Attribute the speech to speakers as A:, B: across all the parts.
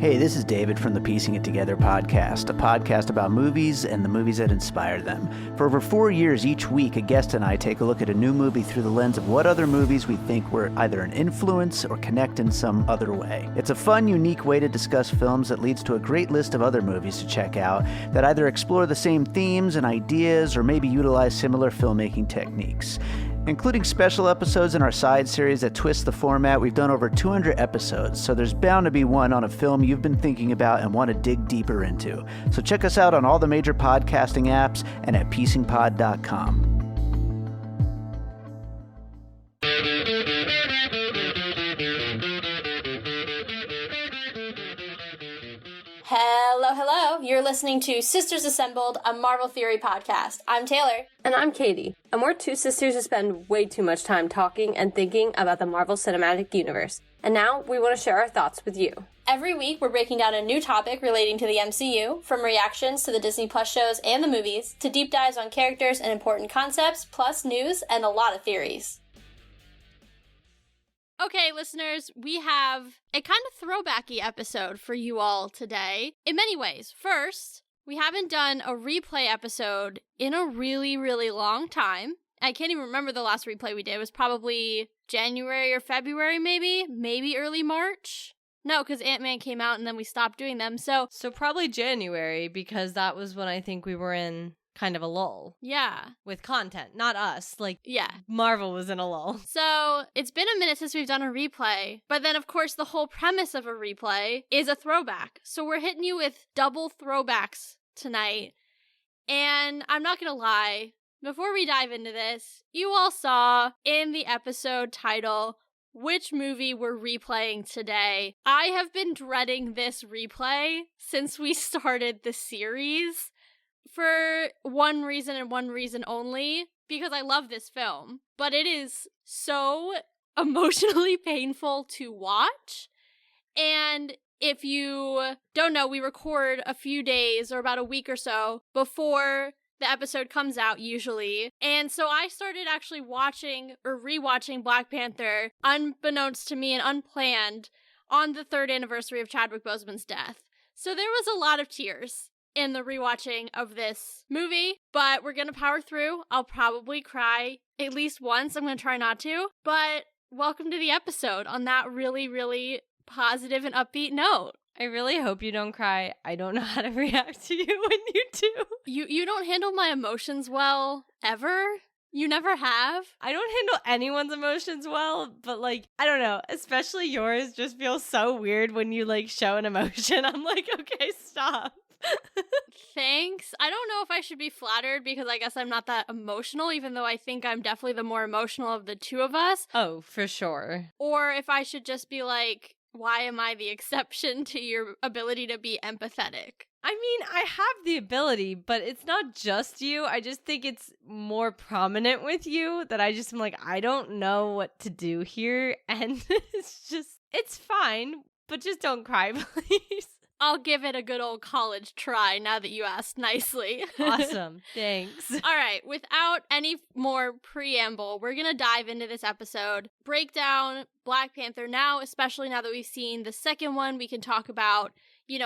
A: Hey, this is David from the Piecing It Together podcast, a podcast about movies and the movies that inspire them. For over 4 years, each week, a guest and I take a look at a new movie through the lens of what other movies we think were either an influence or connect in some other way. It's a fun, unique way to discuss films that leads to a great list of other movies to check out that either explore the same themes and ideas or maybe utilize similar filmmaking techniques. Including special episodes in our side series that twist the format, we've done over 200 episodes, so there's bound to be one on a film you've been thinking about and want to dig deeper into. So check us out on all the major podcasting apps and at piecingpod.com.
B: Hello. You're listening to Sisters Assembled, a Marvel Theory podcast. I'm Taylor.
C: And I'm Katie. And we're two sisters who spend way too much time talking and thinking about the Marvel Cinematic Universe. And now we want to share our thoughts with you.
B: Every week, we're breaking down a new topic relating to the MCU, from reactions to the Disney Plus shows and the movies, to deep dives on characters and important concepts, plus news and a lot of theories. Okay, listeners, we have a kind of throwbacky episode for you all today, in many ways. First, we haven't done a replay episode in a really, really long time. I can't even remember the last replay we did. It was probably January or February, maybe early March. No, because Ant-Man came out and then we stopped doing them, so
D: probably January, because that was when I think we were in kind of a lull.
B: Yeah.
D: With content, not us.
B: Yeah.
D: Marvel was in a lull.
B: So, it's been a minute since we've done a replay, but then, of course, the whole premise of a replay is a throwback. So we're hitting you with double throwbacks tonight. And I'm not gonna lie, before we dive into this, you all saw in the episode title which movie we're replaying today. I have been dreading this replay since we started the series. For one reason and one reason only, because I love this film, but it is so emotionally painful to watch. And if you don't know, we record a few days or about a week or so before the episode comes out usually. And so I started actually watching or rewatching Black Panther, unbeknownst to me and unplanned, on the 3rd anniversary of Chadwick Boseman's death. So there was a lot of tears in the rewatching of this movie, but we're gonna power through. I'll probably cry at least once. I'm gonna try not to, but welcome to the episode on that really, really positive and upbeat note.
D: I really hope you don't cry. I don't know how to react to you when you do.
B: You don't handle my emotions well, ever? You never have?
D: I don't handle anyone's emotions well, but I don't know, especially yours just feels so weird when you show an emotion. I'm like, okay, stop.
B: Thanks. I don't know if I should be flattered because I guess I'm not that emotional, even though I think I'm definitely the more emotional of the two of us.
D: Oh, for sure.
B: Or if I should just be like, why am I the exception to your ability to be empathetic?
D: I mean, I have the ability, but it's not just you. I just think it's more prominent with you that I just am like, I don't know what to do here. And it's fine, but just don't cry, please.
B: I'll give it a good old college try now that you asked nicely.
D: Awesome. Thanks.
B: All right. Without any more preamble, we're going to dive into this episode, break down Black Panther now, especially now that we've seen the second one. We can talk about,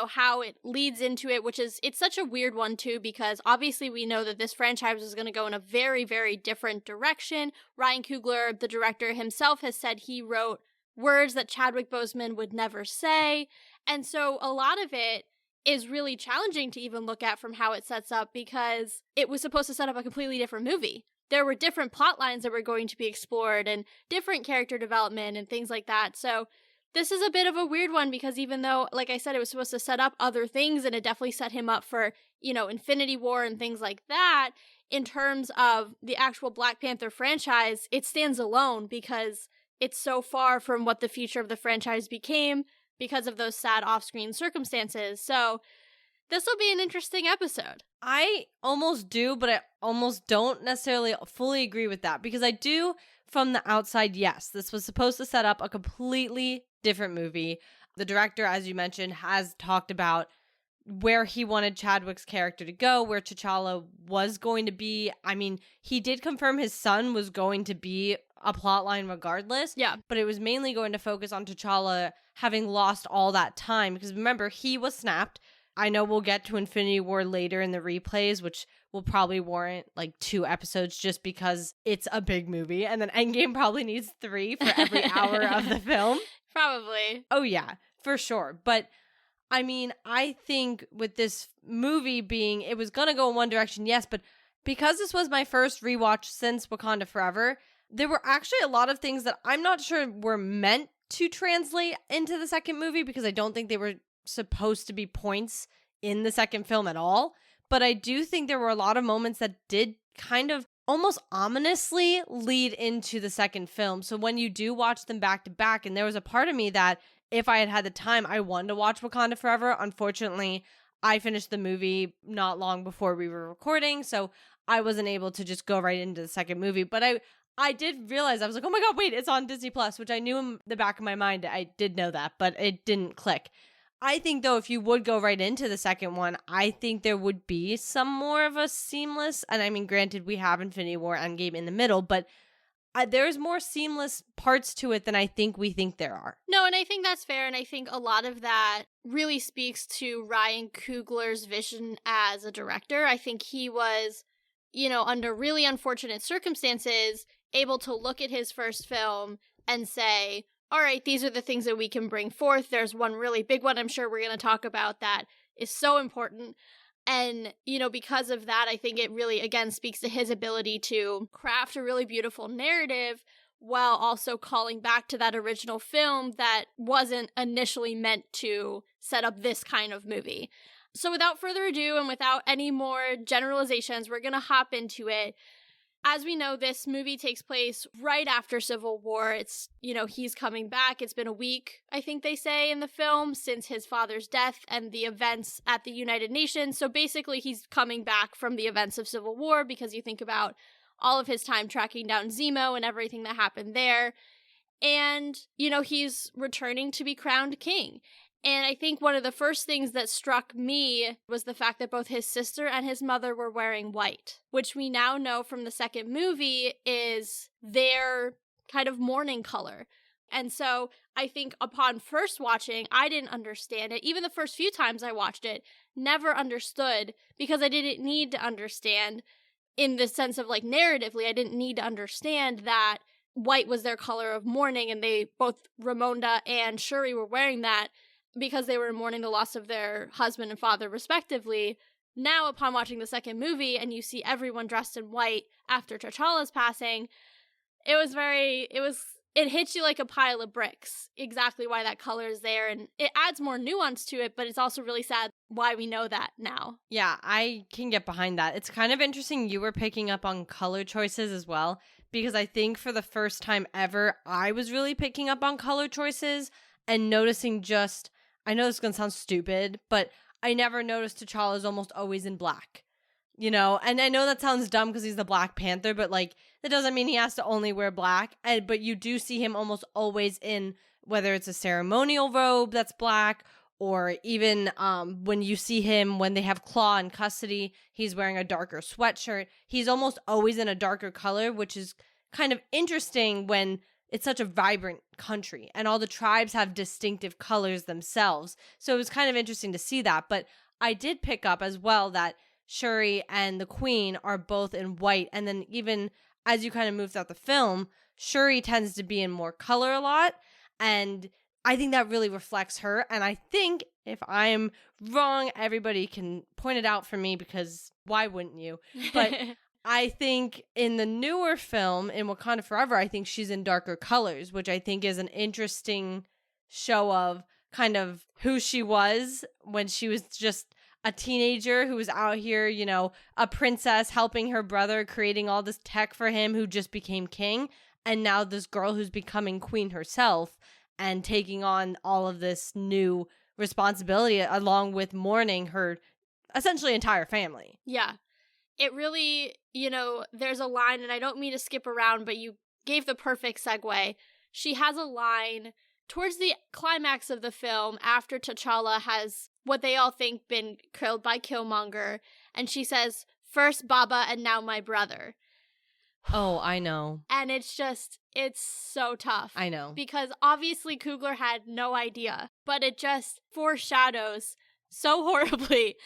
B: how it leads into it, it's such a weird one too, because obviously we know that this franchise is going to go in a very, very different direction. Ryan Coogler, the director himself, has said he wrote words that Chadwick Boseman would never say. And so a lot of it is really challenging to even look at from how it sets up, because it was supposed to set up a completely different movie. There were different plot lines that were going to be explored and different character development and things like that. So this is a bit of a weird one because even though, like I said, it was supposed to set up other things and it definitely set him up for, Infinity War and things like that, in terms of the actual Black Panther franchise, it stands alone because it's so far from what the future of the franchise became because of those sad off-screen circumstances. So this will be an interesting episode.
D: I almost do, but I almost don't necessarily fully agree with that, because I do, from the outside, yes, this was supposed to set up a completely different movie. The director, as you mentioned, has talked about where he wanted Chadwick's character to go, where T'Challa was going to be. I mean, he did confirm his son was going to be a plot line regardless.
B: Yeah.
D: But it was mainly going to focus on T'Challa having lost all that time. Because remember, he was snapped. I know we'll get to Infinity War later in the replays, which will probably warrant like 2 episodes just because it's a big movie. And then Endgame probably needs 3 for every hour of the film.
B: Probably.
D: Oh, yeah, for sure. But I mean, I think with this movie being, it was going to go in one direction, yes, but because this was my first rewatch since Wakanda Forever, there were actually a lot of things that I'm not sure were meant to translate into the second movie because I don't think they were supposed to be points in the second film at all. But I do think there were a lot of moments that did kind of almost ominously lead into the second film. So when you do watch them back to back, and there was a part of me that if I had had the time, I wanted to watch Wakanda Forever. Unfortunately, I finished the movie not long before we were recording, so I wasn't able to just go right into the second movie. But I did realize, I was like, oh my God, wait, it's on Disney Plus, which I knew in the back of my mind. I did know that, but it didn't click. I think, though, if you would go right into the second one, I think there would be some more of a seamless, and I mean, granted, we have Infinity War Endgame in the middle, but there's more seamless parts to it than I think we think there are.
B: No, and I think that's fair, and I think a lot of that really speaks to Ryan Coogler's vision as a director. I think he was, under really unfortunate circumstances, able to look at his first film and say, all right, these are the things that we can bring forth. There's one really big one I'm sure we're going to talk about that is so important. And, because of that, I think it really, again, speaks to his ability to craft a really beautiful narrative while also calling back to that original film that wasn't initially meant to set up this kind of movie. So without further ado and without any more generalizations, we're going to hop into it. As we know, this movie takes place right after Civil War. It's, he's coming back. It's been a week, I think they say in the film, since his father's death and the events at the United Nations. So basically, he's coming back from the events of Civil War because you think about all of his time tracking down Zemo and everything that happened there. And, he's returning to be crowned king. And I think one of the first things that struck me was the fact that both his sister and his mother were wearing white, which we now know from the second movie is their kind of mourning color. And so I think upon first watching, I didn't understand it. Even the first few times I watched it, never understood because I didn't need to understand in the sense of like narratively, I didn't need to understand that white was their color of mourning and they both, Ramonda and Shuri, were wearing that because they were mourning the loss of their husband and father, respectively. Now, upon watching the second movie, and you see everyone dressed in white after T'Challa's passing, it hits you like a pile of bricks, exactly why that color is there, and it adds more nuance to it, but it's also really sad why we know that now.
D: Yeah, I can get behind that. It's kind of interesting you were picking up on color choices as well, because I think for the first time ever, I was really picking up on color choices and noticing just, I know this is going to sound stupid, but I never noticed T'Challa is almost always in black, and I know that sounds dumb because he's the Black Panther, but like, that doesn't mean he has to only wear black, but you do see him almost always in, whether it's a ceremonial robe that's black, or even when you see him when they have Claw in custody, he's wearing a darker sweatshirt. He's almost always in a darker color, which is kind of interesting when it's such a vibrant country and all the tribes have distinctive colors themselves. So it was kind of interesting to see that. But I did pick up as well that Shuri and the Queen are both in white. And then even as you kind of move throughout the film, Shuri tends to be in more color a lot. And I think that really reflects her. And I think if I'm wrong, everybody can point it out for me because why wouldn't you? But I think in the newer film, in Wakanda Forever, I think she's in darker colors, which I think is an interesting show of kind of who she was when she was just a teenager who was out here, a princess helping her brother, creating all this tech for him who just became king. And now this girl who's becoming queen herself and taking on all of this new responsibility along with mourning her essentially entire family.
B: Yeah. It really, there's a line, and I don't mean to skip around, but you gave the perfect segue. She has a line towards the climax of the film after T'Challa has what they all think been killed by Killmonger, and she says, "First Baba and now my brother,"
D: Oh, I know.
B: And it's so tough.
D: I know.
B: Because obviously Coogler had no idea, but it just foreshadows so horribly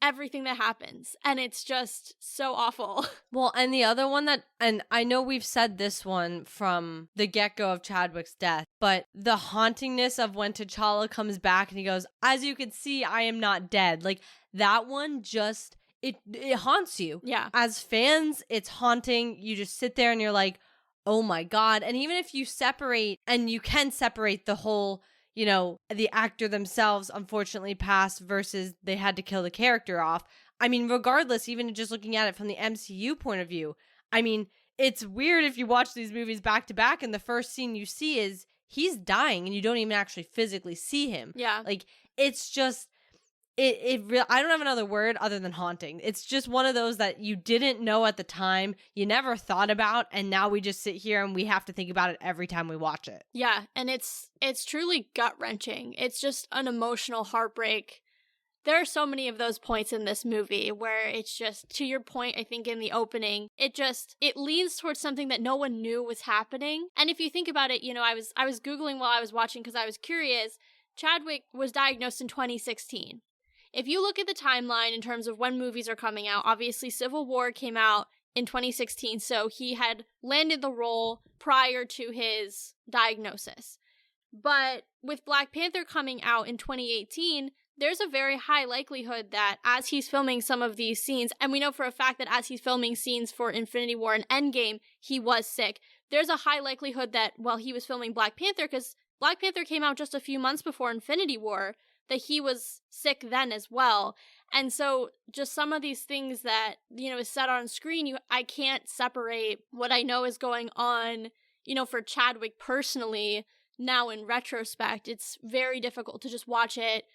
B: everything that happens. And it's just so awful.
D: Well, and the other one and I know we've said this one from the get-go of Chadwick's death, but the hauntingness of when T'Challa comes back and he goes, "As you can see, I am not dead." Like, that one just, it haunts you.
B: Yeah.
D: As fans, it's haunting. You just sit there and you're like, oh my God. And even if you separate, and you can separate the whole, the actor themselves unfortunately passed versus they had to kill the character off. I mean, regardless, even just looking at it from the MCU point of view, I mean, it's weird if you watch these movies back to back and the first scene you see is he's dying and you don't even actually physically see him.
B: Yeah.
D: Like, it's just, I don't have another word other than haunting. It's just one of those that you didn't know at the time, you never thought about, and now we just sit here and we have to think about it every time we watch it.
B: Yeah, and it's truly gut-wrenching. It's just an emotional heartbreak. There are so many of those points in this movie where it's just, to your point, I think in the opening, it leans towards something that no one knew was happening. And if you think about it, I was Googling while I was watching because I was curious. Chadwick was diagnosed in 2016. If you look at the timeline in terms of when movies are coming out, obviously Civil War came out in 2016, so he had landed the role prior to his diagnosis. But with Black Panther coming out in 2018, there's a very high likelihood that as he's filming some of these scenes, and we know for a fact that as he's filming scenes for Infinity War and Endgame, he was sick. There's a high likelihood that while he was filming Black Panther, because Black Panther came out just a few months before Infinity War, that he was sick then as well. And so just some of these things that, is said on screen, I can't separate what I know is going on, for Chadwick personally. Now in retrospect, it's very difficult to just watch it,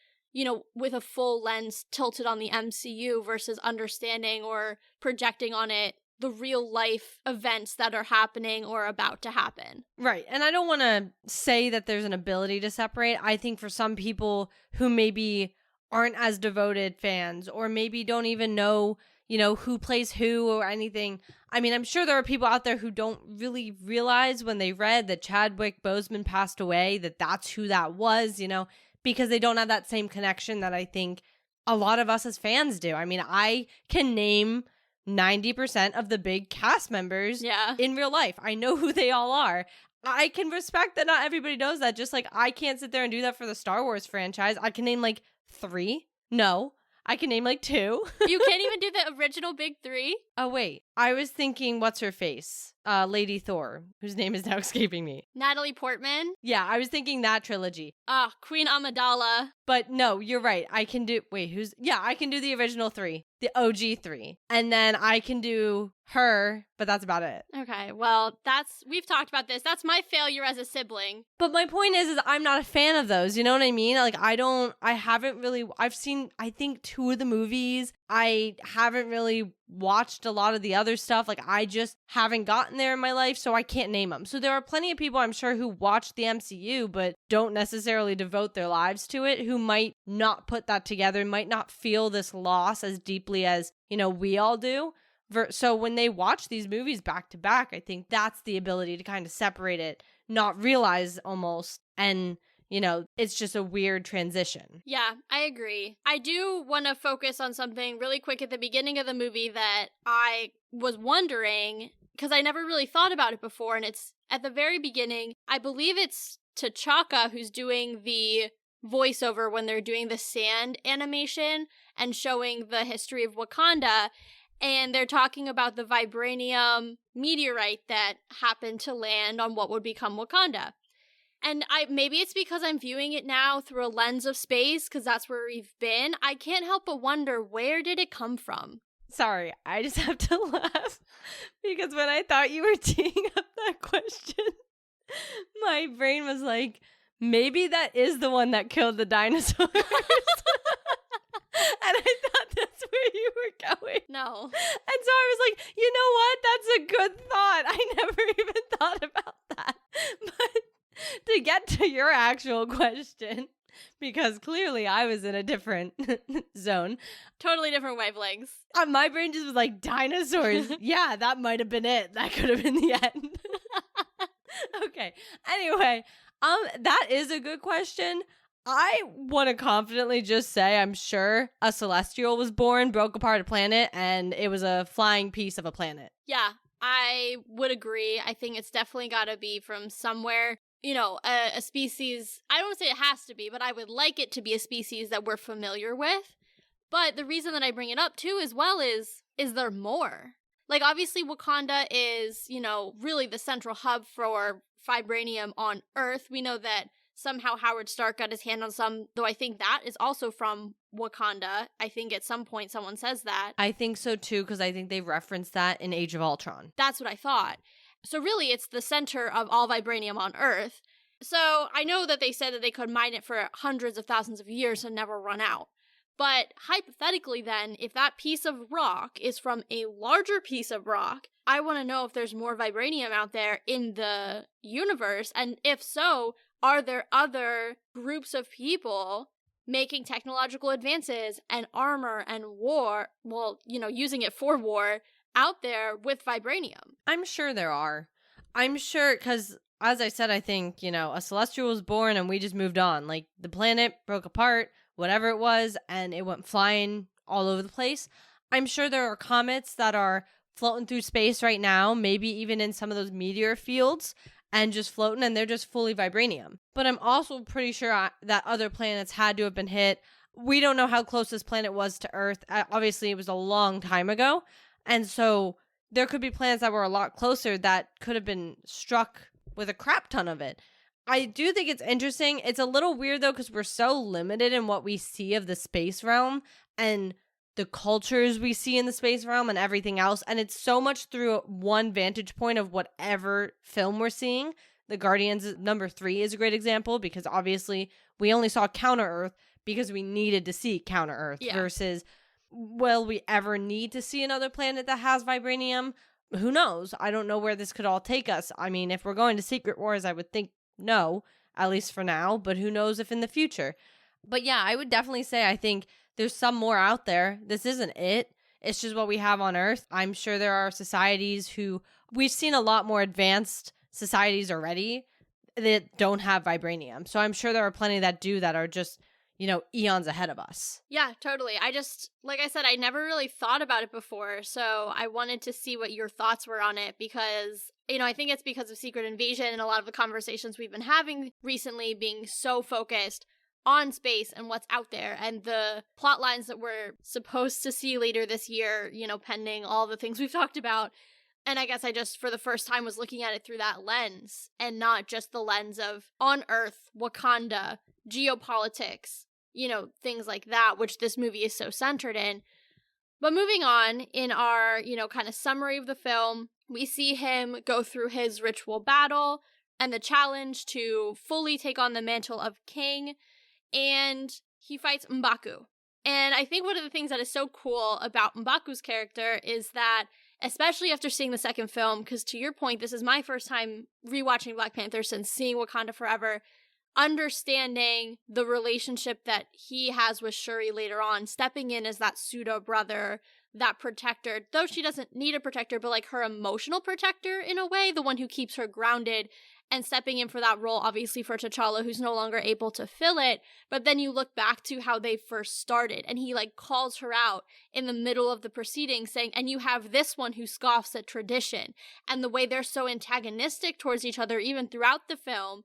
B: with a full lens tilted on the MCU versus understanding or projecting on it the real life events that are happening or about to happen.
D: Right. And I don't want to say that there's an ability to separate. I think for some people who maybe aren't as devoted fans or maybe don't even know, who plays who or anything. I mean, I'm sure there are people out there who don't really realize when they read that Chadwick Boseman passed away, that that's who that was, because they don't have that same connection that I think a lot of us as fans do. I mean, I can name 90% of the big cast members in real life. I know who they all are. I can respect that not everybody knows that. Just like I can't sit there and do that for the Star Wars franchise. I can name like 3. No, I can name like 2.
B: You can't even do the original big 3?
D: Oh, wait. I was thinking, what's her face? Lady Thor, whose name is now escaping me.
B: Natalie Portman?
D: Yeah, I was thinking that trilogy.
B: Queen Amidala.
D: But no, you're right. I can do, I can do the original 3. The OG 3. And then I can do her, but that's about it.
B: Okay, well, we've talked about this. That's my failure as a sibling.
D: But my point is I'm not a fan of those. You know what I mean? Like, I've seen, I think 2 of the movies. I haven't really watched a lot of the other stuff. Like, I just haven't gotten there in my life, so I can't name them. So there are plenty of people, I'm sure, who watch the MCU, but don't necessarily devote their lives to it, who might not put that together, might not feel this loss as deeply as, we all do. So when they watch these movies back to back, I think that's the ability to kind of separate it, not realize almost, and it's just a weird transition.
B: Yeah, I agree. I do want to focus on something really quick at the beginning of the movie that I was wondering, because I never really thought about it before, and it's at the very beginning. I believe it's T'Chaka who's doing the voiceover when they're doing the sand animation and showing the history of Wakanda, and they're talking about the vibranium meteorite that happened to land on what would become Wakanda. And maybe it's because I'm viewing it now through a lens of space, because that's where we've been. I can't help but wonder, where did it come from?
D: Sorry, I just have to laugh because when I thought you were teeing up that question, my brain was like, maybe that is the one that killed the dinosaurs. And I thought that's where you were going.
B: No.
D: And so I was like, you know what? That's a good thought. I never even thought about that. But to get to your actual question, because clearly I was in a different zone.
B: Totally different wavelengths.
D: My brain just was like, dinosaurs. Yeah, that might have been it. That could have been the end. Okay. Anyway, that is a good question. I want to confidently just say I'm sure a celestial was born, broke apart a planet, and it was a flying piece of a planet.
B: Yeah, I would agree. I think it's definitely got to be from somewhere. You know, a species, I don't want to say it has to be, but I would like it to be a species that we're familiar with. But the reason that I bring it up too as well is there more? Like, obviously Wakanda is, you know, really the central hub for vibranium on Earth. We know that somehow Howard Stark got his hand on some, though I think that is also from Wakanda. I think at some point someone says that.
D: I think so too, because I think they referenced that in Age of Ultron.
B: That's what I thought. So really, it's the center of all vibranium on Earth. So I know that they said that they could mine it for hundreds of thousands of years and never run out. But hypothetically then, if that piece of rock is from a larger piece of rock, I want to know if there's more vibranium out there in the universe. And if so, are there other groups of people making technological advances and armor and war, well, you know, using it for war out there with vibranium?
D: I'm sure there are. I'm sure, because as I said, I think, you know, a celestial was born and we just moved on. Like, the planet broke apart, whatever it was, and it went flying all over the place. I'm sure there are comets that are floating through space right now, maybe even in some of those meteor fields, and just floating, and they're just fully vibranium. But I'm also pretty sure that other planets had to have been hit. We don't know how close this planet was to Earth. Obviously, it was a long time ago. And so there could be planets that were a lot closer that could have been struck with a crap ton of it. I do think it's interesting. It's a little weird, though, because we're so limited in what we see of the space realm and the cultures we see in the space realm and everything else. And it's so much through one vantage point of whatever film we're seeing. The Guardians number 3 is a great example, because obviously we only saw Counter-Earth because we needed to see Counter-Earth versus, will we ever need to see another planet that has vibranium? Who knows? I don't know where this could all take us. I mean, if we're going to Secret Wars, I would think no, at least for now, but who knows if in the future. But yeah, I would definitely say I think there's some more out there. This isn't it. It's just what we have on Earth. I'm sure there are societies who, we've seen a lot more advanced societies already that don't have vibranium. So I'm sure there are plenty that do, that are just, you know, eons ahead of us.
B: Yeah, totally. I just, like I said, I never really thought about it before. So I wanted to see what your thoughts were on it, because, you know, I think it's because of Secret Invasion and a lot of the conversations we've been having recently being so focused on space and what's out there, and the plot lines that we're supposed to see later this year, you know, pending all the things we've talked about. And I guess I just, for the first time, was looking at it through that lens, and not just the lens of on Earth, Wakanda, geopolitics, you know, things like that, which this movie is so centered in. But moving on, in our, you know, kind of summary of the film, we see him go through his ritual battle and the challenge to fully take on the mantle of king, and he fights M'Baku. And I think one of the things that is so cool about M'Baku's character is that, especially after seeing the second film, because to your point, this is my first time rewatching Black Panther since seeing Wakanda Forever, understanding the relationship that he has with Shuri later on, stepping in as that pseudo brother, that protector, though she doesn't need a protector, but like her emotional protector in a way, the one who keeps her grounded, and stepping in for that role, obviously, for T'Challa, who's no longer able to fill it. But then you look back to how they first started, and he like calls her out in the middle of the proceedings saying, and you have this one who scoffs at tradition. And the way they're so antagonistic towards each other, even throughout the film,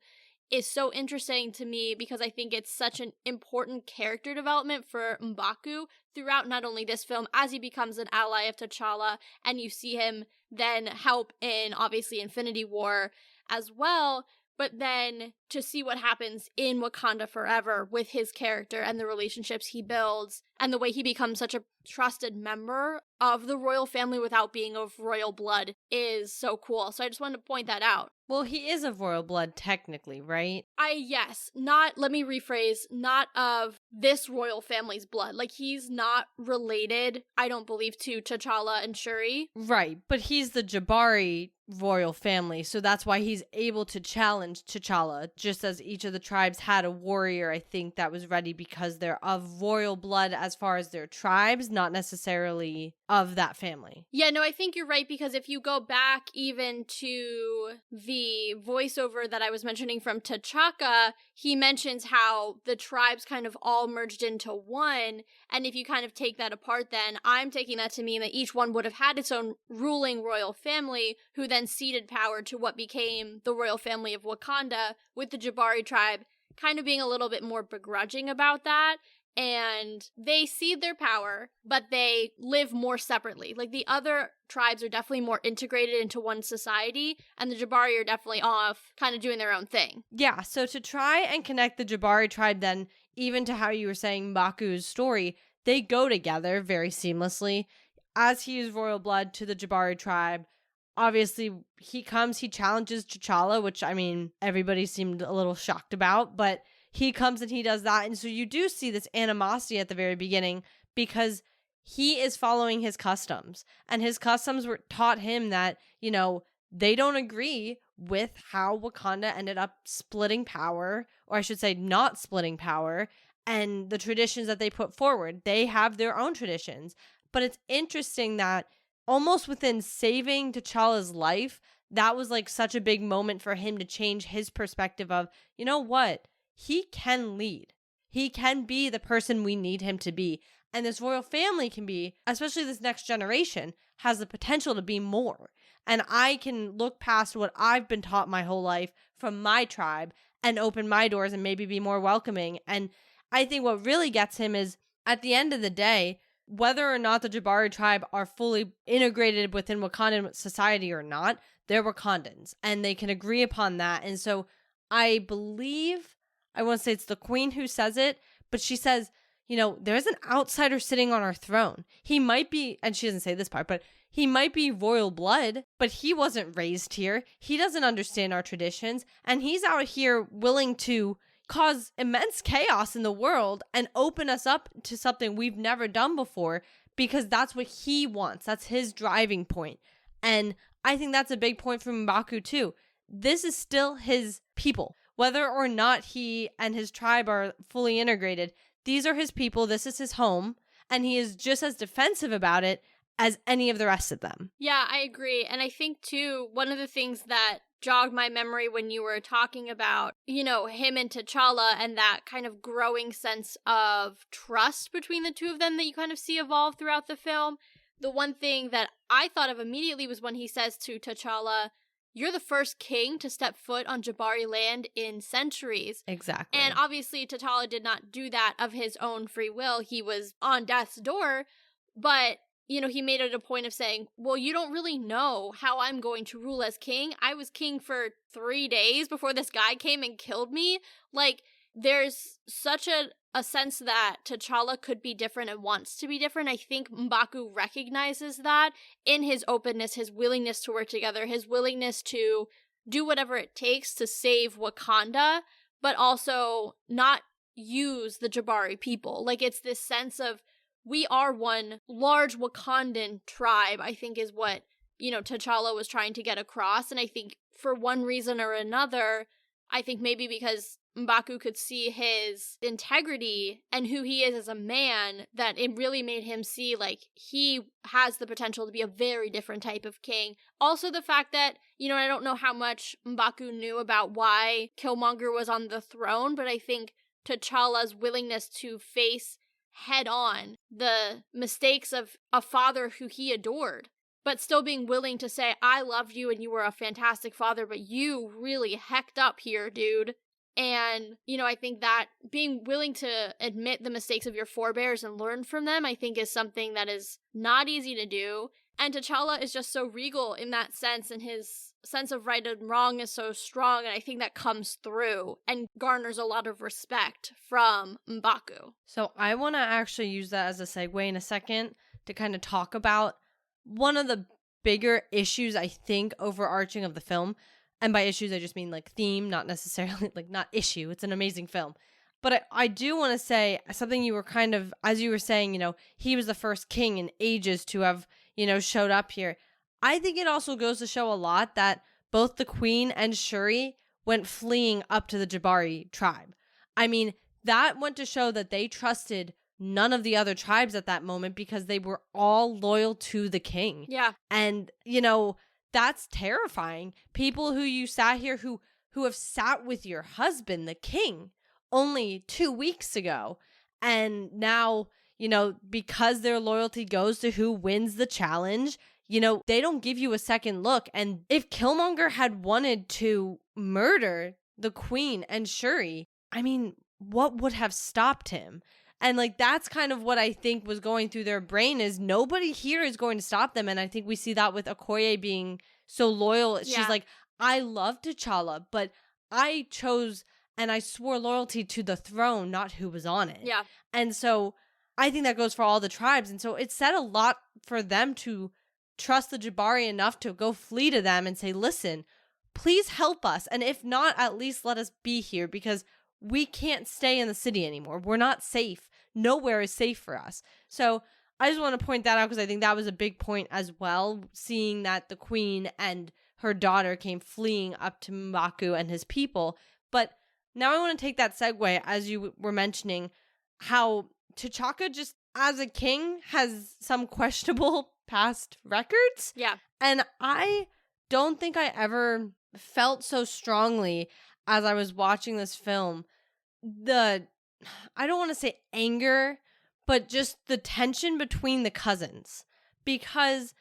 B: is so interesting to me, because I think it's such an important character development for M'Baku throughout not only this film, as he becomes an ally of T'Challa, and you see him then help in, obviously, Infinity War as well, but then to see what happens in Wakanda Forever with his character and the relationships he builds, and the way he becomes such a trusted member of the royal family without being of royal blood is so cool. So I just wanted to point that out.
D: Well, he is of royal blood, technically, right?
B: Let me rephrase, not of this royal family's blood. Like, he's not related, I don't believe, to T'Challa and Shuri.
D: Right, but he's the Jabari royal family. So that's why he's able to challenge T'Challa, just as each of the tribes had a warrior, I think, that was ready because they're of royal blood as far as their tribes, not necessarily of that family.
B: Yeah, no, I think you're right, because if you go back even to the voiceover that I was mentioning from T'Chaka, he mentions how the tribes kind of all merged into one, and if you kind of take that apart, then I'm taking that to mean that each one would have had its own ruling royal family, who then ceded power to what became the royal family of Wakanda, with the Jabari tribe kind of being a little bit more begrudging about that. And they cede their power, but they live more separately. Like, the other tribes are definitely more integrated into one society, and the Jabari are definitely off, kind of doing their own thing.
D: Yeah, so to try and connect the Jabari tribe then, even to how you were saying M'Baku's story, they go together very seamlessly. As he is royal blood to the Jabari tribe, obviously he challenges T'Challa, which, I mean, everybody seemed a little shocked about, but he comes and he does that. And so you do see this animosity at the very beginning because he is following his customs. And his customs were taught him that, you know, they don't agree with how Wakanda ended up splitting power, or I should say not splitting power, and the traditions that they put forward. They have their own traditions. But it's interesting that almost within saving T'Challa's life, that was like such a big moment for him to change his perspective of, you know what? He can lead. He can be the person we need him to be. And this royal family can be, especially this next generation, has the potential to be more. And I can look past what I've been taught my whole life from my tribe and open my doors and maybe be more welcoming. And I think what really gets him is, at the end of the day, whether or not the Jabari tribe are fully integrated within Wakandan society or not, they're Wakandans. And they can agree upon that. And so I believe, I want to say it's the queen who says it, but she says, you know, there's an outsider sitting on our throne. He might be, and she doesn't say this part, but he might be royal blood, but he wasn't raised here. He doesn't understand our traditions, and he's out here willing to cause immense chaos in the world and open us up to something we've never done before, because that's what he wants. That's his driving point. And I think that's a big point for M'Baku too. This is still his people. Whether or not he and his tribe are fully integrated, these are his people, this is his home, and he is just as defensive about it as any of the rest of them.
B: Yeah, I agree. And I think, too, one of the things that jogged my memory when you were talking about, you know, him and T'Challa and that kind of growing sense of trust between the two of them that you kind of see evolve throughout the film, the one thing that I thought of immediately was when he says to T'Challa, "You're the first king to step foot on Jabari land in centuries."
D: Exactly.
B: And obviously T'Challa did not do that of his own free will. He was on death's door, but, you know, he made it a point of saying, well, you don't really know how I'm going to rule as king. I was king for 3 days before this guy came and killed me. Like, there's such a sense that T'Challa could be different and wants to be different. I think M'Baku recognizes that in his openness, his willingness to work together, his willingness to do whatever it takes to save Wakanda, but also not use the Jabari people. Like, it's this sense of, we are one large Wakandan tribe, I think is what, you know, T'Challa was trying to get across. And I think for one reason or another, I think maybe because M'Baku could see his integrity and who he is as a man, that it really made him see, like, he has the potential to be a very different type of king. Also, the fact that, you know, I don't know how much M'Baku knew about why Killmonger was on the throne, but I think T'Challa's willingness to face head on the mistakes of a father who he adored, but still being willing to say, I loved you and you were a fantastic father, but you really hecked up here, dude. And, you know, I think that being willing to admit the mistakes of your forebears and learn from them, I think is something that is not easy to do. And T'Challa is just so regal in that sense, and his sense of right and wrong is so strong, and I think that comes through and garners a lot of respect from M'Baku.
D: So I want to actually use that as a segue in a second to kind of talk about one of the bigger issues, I think, overarching of the film. And by issues, I just mean like theme, not necessarily like not issue. It's an amazing film. But I do want to say something you were kind of, as you were saying, you know, he was the first king in ages to have, you know, showed up here. I think it also goes to show a lot that both the Queen and Shuri went fleeing up to the Jabari tribe. I mean, that went to show that they trusted none of the other tribes at that moment because they were all loyal to the king.
B: Yeah.
D: And, that's terrifying. People who you sat here who have sat with your husband, the king, only 2 weeks ago. And now, because their loyalty goes to who wins the challenge, they don't give you a second look. And if Killmonger had wanted to murder the Queen and Shuri, I mean, what would have stopped him? And that's kind of what I think was going through their brain is nobody here is going to stop them. And I think we see that with Okoye being so loyal.
B: Yeah.
D: She's like, I love T'Challa, but I chose and I swore loyalty to the throne, not who was on it.
B: Yeah.
D: And so I think that goes for all the tribes. And so it said a lot for them to trust the Jabari enough to go flee to them and say, listen, please help us. And if not, at least let us be here because we can't stay in the city anymore. We're not safe. Nowhere is safe for us. So I just want to point that out because I think that was a big point as well, seeing that the Queen and her daughter came fleeing up to M'Baku and his people. But now I want to take that segue, as you were mentioning, how T'Chaka just, as a king, has some questionable past records.
B: Yeah.
D: And I don't think I ever felt so strongly as I was watching this film I don't want to say anger, but just the tension between the cousins. Because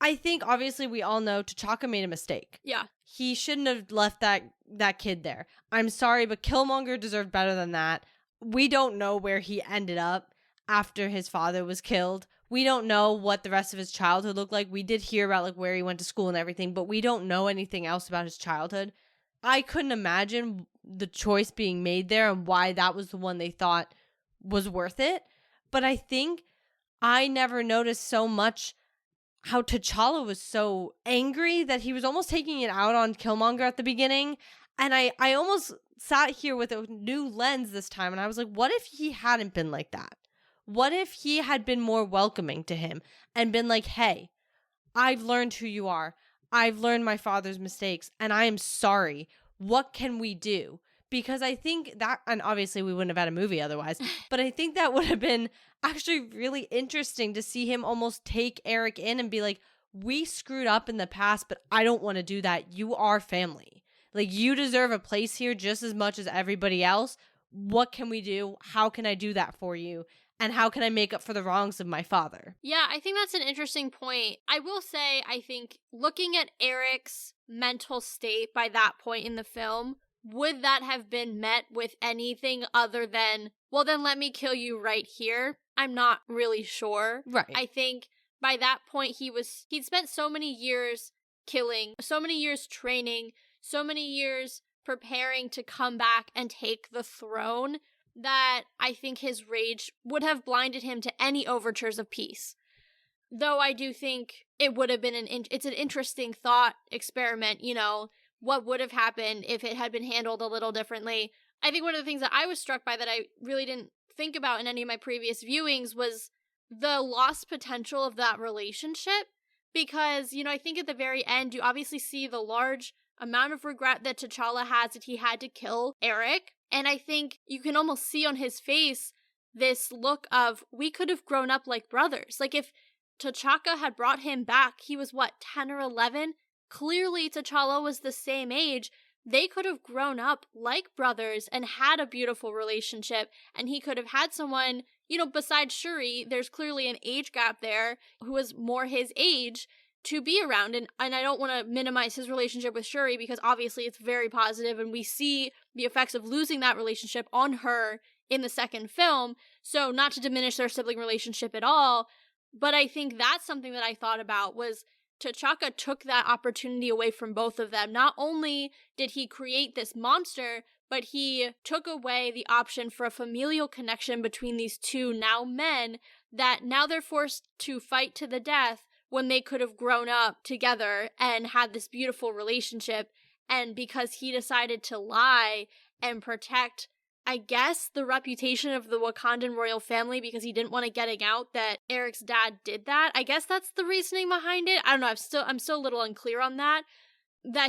D: I think obviously we all know T'Chaka made a mistake.
B: Yeah.
D: He shouldn't have left that kid there. I'm sorry, but Killmonger deserved better than that. We don't know where he ended up after his father was killed. We don't know what the rest of his childhood looked like. We did hear about where he went to school and everything, but we don't know anything else about his childhood. I couldn't imagine the choice being made there and why that was the one they thought was worth it. But I think I never noticed so much how T'Challa was so angry that he was almost taking it out on Killmonger at the beginning. And I almost sat here with a new lens this time and I was like, what if he hadn't been like that? What if he had been more welcoming to him and been like, hey, I've learned who you are. I've learned my father's mistakes and I am sorry. What can we do? Because I think that, and obviously we wouldn't have had a movie otherwise, but I think that would have been actually really interesting to see him almost take Eric in and be like, we screwed up in the past, but I don't want to do that. You are family. You deserve a place here just as much as everybody else. What can we do? How can I do that for you? And how can I make up for the wrongs of my father?
B: Yeah, I think that's an interesting point. I will say, I think looking at Eric's mental state by that point in the film, would that have been met with anything other than, well, then let me kill you right here? I'm not really sure.
D: Right.
B: I think by that point he'd spent so many years killing, so many years training, so many years preparing to come back and take the throne that I think his rage would have blinded him to any overtures of peace. Though I do think it would have been it's an interesting thought experiment, what would have happened if it had been handled a little differently. I think one of the things that I was struck by that I really didn't think about in any of my previous viewings was the lost potential of that relationship. Because, I think at the very end, you obviously see the large amount of regret that T'Challa has that he had to kill Eric. And I think you can almost see on his face this look of, we could have grown up like brothers. If T'Chaka had brought him back, he was 10 or 11? Clearly T'Challa was the same age. They could have grown up like brothers and had a beautiful relationship. And he could have had someone, besides Shuri, there's clearly an age gap there, who was more his age to be around. And I don't want to minimize his relationship with Shuri because obviously it's very positive and we see the effects of losing that relationship on her in the second film. So not to diminish their sibling relationship at all, but I think that's something that I thought about was T'Chaka took that opportunity away from both of them. Not only did he create this monster, but he took away the option for a familial connection between these two now men that now they're forced to fight to the death when they could have grown up together and had this beautiful relationship. And because he decided to lie and protect I guess, the reputation of the Wakandan royal family because he didn't want to getting out that Eric's dad did that. I guess that's the reasoning behind it. I don't know. I'm still a little unclear on that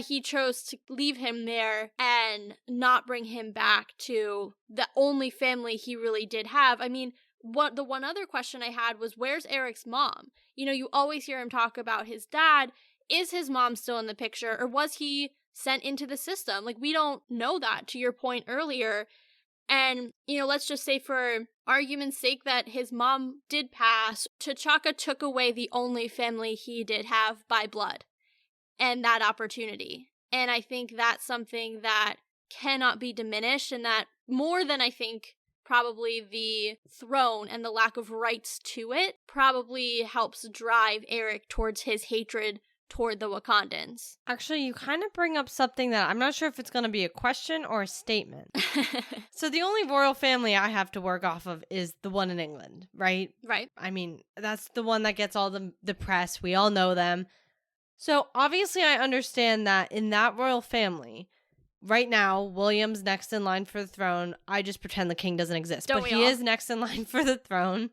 B: he chose to leave him there and not bring him back to the only family he really did have. I mean, the one other question I had was, where's Eric's mom? You know, you always hear him talk about his dad. Is his mom still in the picture, or was he sent into the system? Like, we don't know that, to your point earlier. And, you know, let's just say for argument's sake that his mom did pass, T'Chaka took away the only family he did have by blood and that opportunity. And I think that's something that cannot be diminished, and that more than I think probably the throne and the lack of rights to it probably helps drive Eric towards his hatred toward the Wakandans.
D: Actually, you kind of bring up something that I'm not sure if it's going to be a question or a statement. So the only royal family I have to work off of is the one in England, right?
B: Right.
D: I mean, that's the one that gets all the press. We all know them. So obviously I understand that in that royal family, right now, William's next in line for the throne. I just pretend the king doesn't exist.
B: Don't
D: but
B: we
D: he
B: all?
D: is next in line for the throne.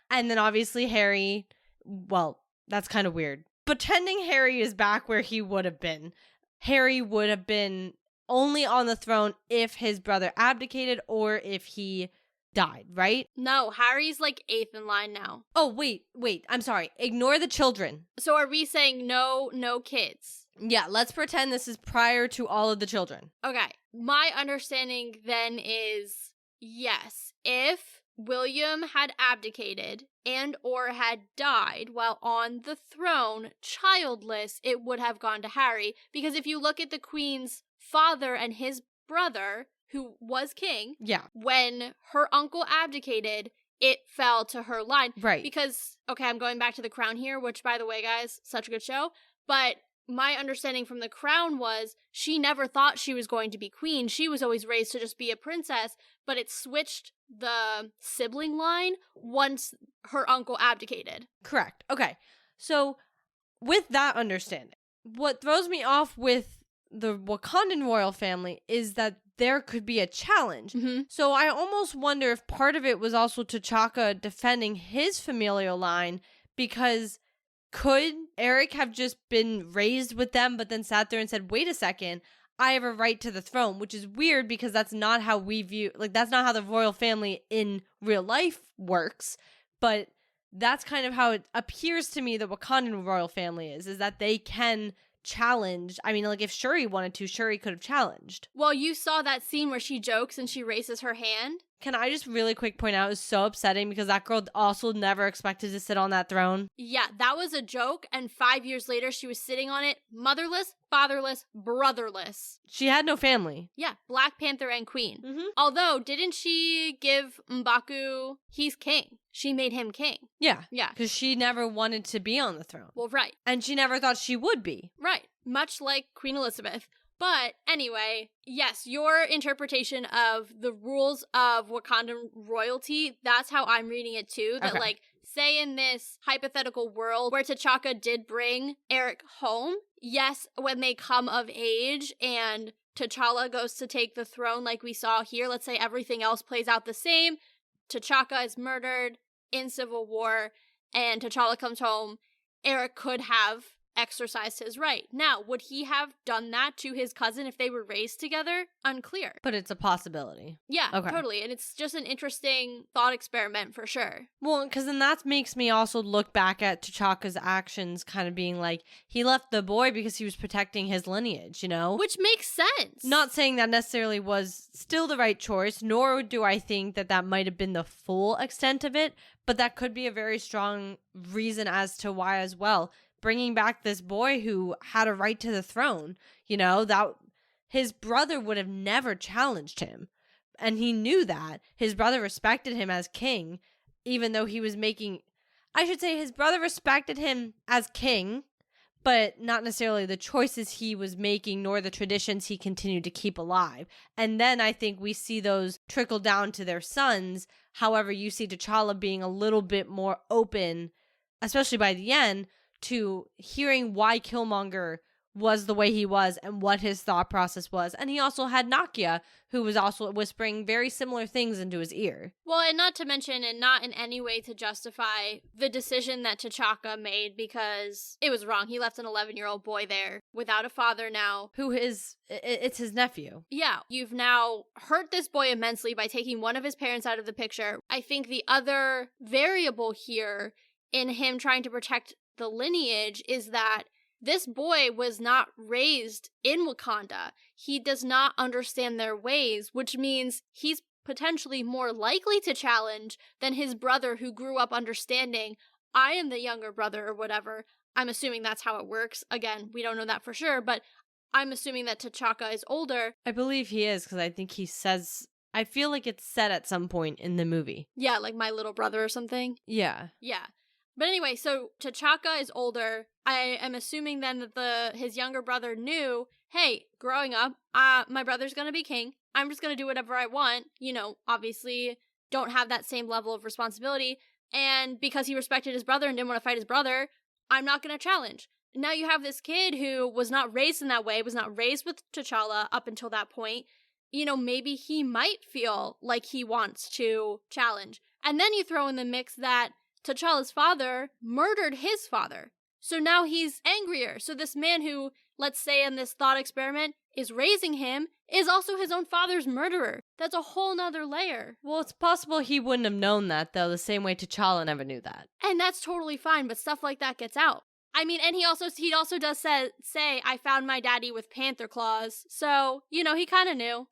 D: And then obviously Harry, well, that's kind of weird. Pretending Harry is back where he would have been. Harry would have been only on the throne if his brother abdicated or if he died, right?
B: No, Harry's like 8th in line now.
D: Oh, wait. I'm sorry. Ignore the children.
B: So are we saying no kids?
D: Yeah, let's pretend this is prior to all of the children.
B: Okay. My understanding then is yes, if William had abdicated and or had died while on the throne, childless, it would have gone to Harry. Because if you look at the Queen's father and his brother, who was king,
D: Yeah.
B: when her uncle abdicated, it fell to her line.
D: Right.
B: Because, okay, I'm going back to The Crown here, which, by the way, guys, such a good show. But my understanding from The Crown was she never thought she was going to be queen. She was always raised to just be a princess, but it switched the sibling line once her uncle abdicated.
D: Correct. Okay. So with that understanding, what throws me off with the Wakandan royal family is that there could be a challenge.
B: Mm-hmm.
D: So I almost wonder if part of it was also T'Chaka defending his familial line, because could Eric have just been raised with them but then sat there and said, wait a second, I have a right to the throne, which is weird because that's not how we view, like, that's not how the royal family in real life works. But that's kind of how it appears to me the Wakandan royal family is that they can challenge. I mean, like, if Shuri wanted to, Shuri could have challenged.
B: Well, you saw that scene where she jokes and she raises her hand.
D: Can I just really quick point out, it was so upsetting because that girl also never expected to sit on that throne.
B: Yeah, that was a joke, and 5 years later she was sitting on it, motherless, fatherless, brotherless.
D: She had no family.
B: Yeah, Black Panther and Queen.
D: Mm-hmm.
B: Although, didn't she give M'Baku, he's king. She made him king.
D: Yeah.
B: Yeah.
D: Because she never wanted to be on the throne.
B: Well, right.
D: And she never thought she would be.
B: Right. Much like Queen Elizabeth. But anyway, yes, your interpretation of the rules of Wakandan royalty, that's how I'm reading it too. That,
D: Okay.
B: like, say in this hypothetical world where T'Chaka did bring Eric home, yes, when they come of age and T'Challa goes to take the throne like we saw here, let's say everything else plays out the same, T'Chaka is murdered in Civil War, and T'Challa comes home, Eric could have exercised his right. Now, would he have done that to his cousin if they were raised together? Unclear.
D: But it's a possibility.
B: Yeah,
D: Okay.
B: totally. And it's just an interesting thought experiment for sure.
D: Well, because then that makes me also look back at T'Chaka's actions kind of being like, he left the boy because he was protecting his lineage, you know?
B: Which makes sense.
D: Not saying that necessarily was still the right choice, nor do I think that that might have been the full extent of it, but that could be a very strong reason as to why as well. Bringing back this boy who had a right to the throne, you know, that his brother would have never challenged him. And he knew that. His brother respected him as king, even though he was making, I should say his brother respected him as king, but not necessarily the choices he was making, nor the traditions he continued to keep alive. And then I think we see those trickle down to their sons. However, you see T'Challa being a little bit more open, especially by the end, to hearing why Killmonger was the way he was and what his thought process was. And he also had Nakia, who was also whispering very similar things into his ear.
B: Well, and not to mention, and not in any way to justify the decision that T'Chaka made, because it was wrong. He left an 11-year-old boy there without a father now.
D: It's his nephew.
B: Yeah, you've now hurt this boy immensely by taking one of his parents out of the picture. I think the other variable here in him trying to protect the lineage is that this boy was not raised in Wakanda. He does not understand their ways, which means he's potentially more likely to challenge than his brother who grew up understanding, I am the younger brother or whatever. I'm assuming that's how it works. Again, we don't know that for sure, but I'm assuming that T'Chaka is older.
D: I believe he is, because I think he says, I feel like it's said at some point in the movie.
B: Yeah, like my little brother or something.
D: Yeah.
B: Yeah. But anyway, so T'Chaka is older. I am assuming then that his younger brother knew, hey, growing up, my brother's gonna be king. I'm just gonna do whatever I want. You know, obviously don't have that same level of responsibility. And because he respected his brother and didn't want to fight his brother, I'm not gonna challenge. Now you have this kid who was not raised in that way, was not raised with T'Challa up until that point. You know, maybe he might feel like he wants to challenge. And then you throw in the mix that T'Challa's father murdered his father. So now he's angrier. So this man who, let's say in this thought experiment, is raising him is also his own father's murderer. That's a whole nother layer.
D: Well, it's possible he wouldn't have known that, though, the same way T'Challa never knew that.
B: And that's totally fine, but stuff like that gets out. I mean, and he also does say, I found my daddy with panther claws. So, you know, he kind of knew.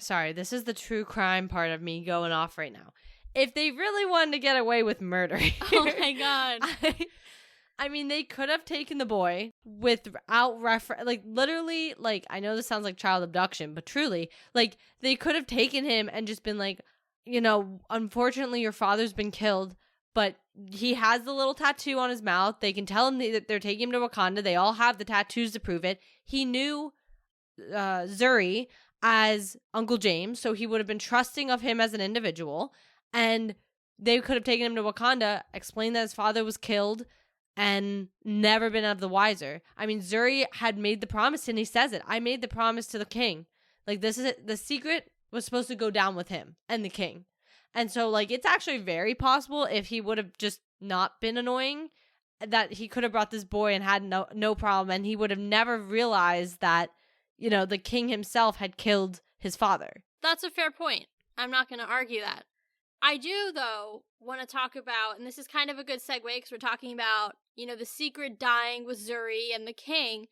D: Sorry, this is the true crime part of me going off right now. If they really wanted to get away with murder here,
B: Oh my god.
D: I mean, they could have taken the boy without literally, I know this sounds like child abduction, but truly, they could have taken him and just been like, you know, unfortunately your father's been killed, but he has the little tattoo on his mouth. They can tell him that they're taking him to Wakanda. They all have the tattoos to prove it. He knew Zuri as Uncle James, so he would have been trusting of him as an individual. And they could have taken him to Wakanda, explained that his father was killed, and never been out of the wiser. I mean, Zuri had made the promise, and he says it. I made the promise to the king. This is it. The secret was supposed to go down with him and the king. And so, it's actually very possible if he would have just not been annoying, that he could have brought this boy and had no problem, and he would have never realized that, you know, the king himself had killed his father.
B: That's a fair point. I'm not going to argue that. I do, though, want to talk about, and this is kind of a good segue because we're talking about, you know, the secret dying with Zuri and the king.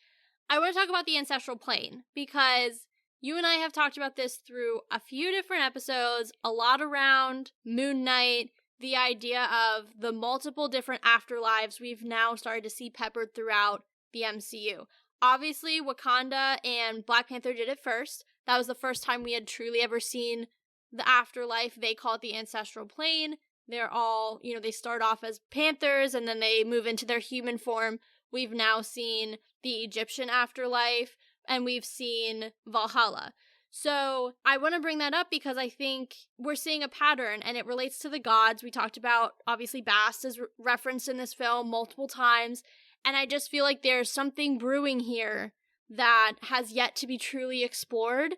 B: I want to talk about the ancestral plane because you and I have talked about this through a few different episodes, a lot around Moon Knight, the idea of the multiple different afterlives we've now started to see peppered throughout the MCU. Obviously, Wakanda and Black Panther did it first. That was the first time we had truly ever seen the afterlife. They call it the ancestral plane. They're all, you know, they start off as panthers and then they move into their human form. We've now seen the Egyptian afterlife and we've seen Valhalla. So I want to bring that up because I think we're seeing a pattern and it relates to the gods. We talked about, obviously, Bast is referenced in this film multiple times. And I just feel like there's something brewing here that has yet to be truly explored.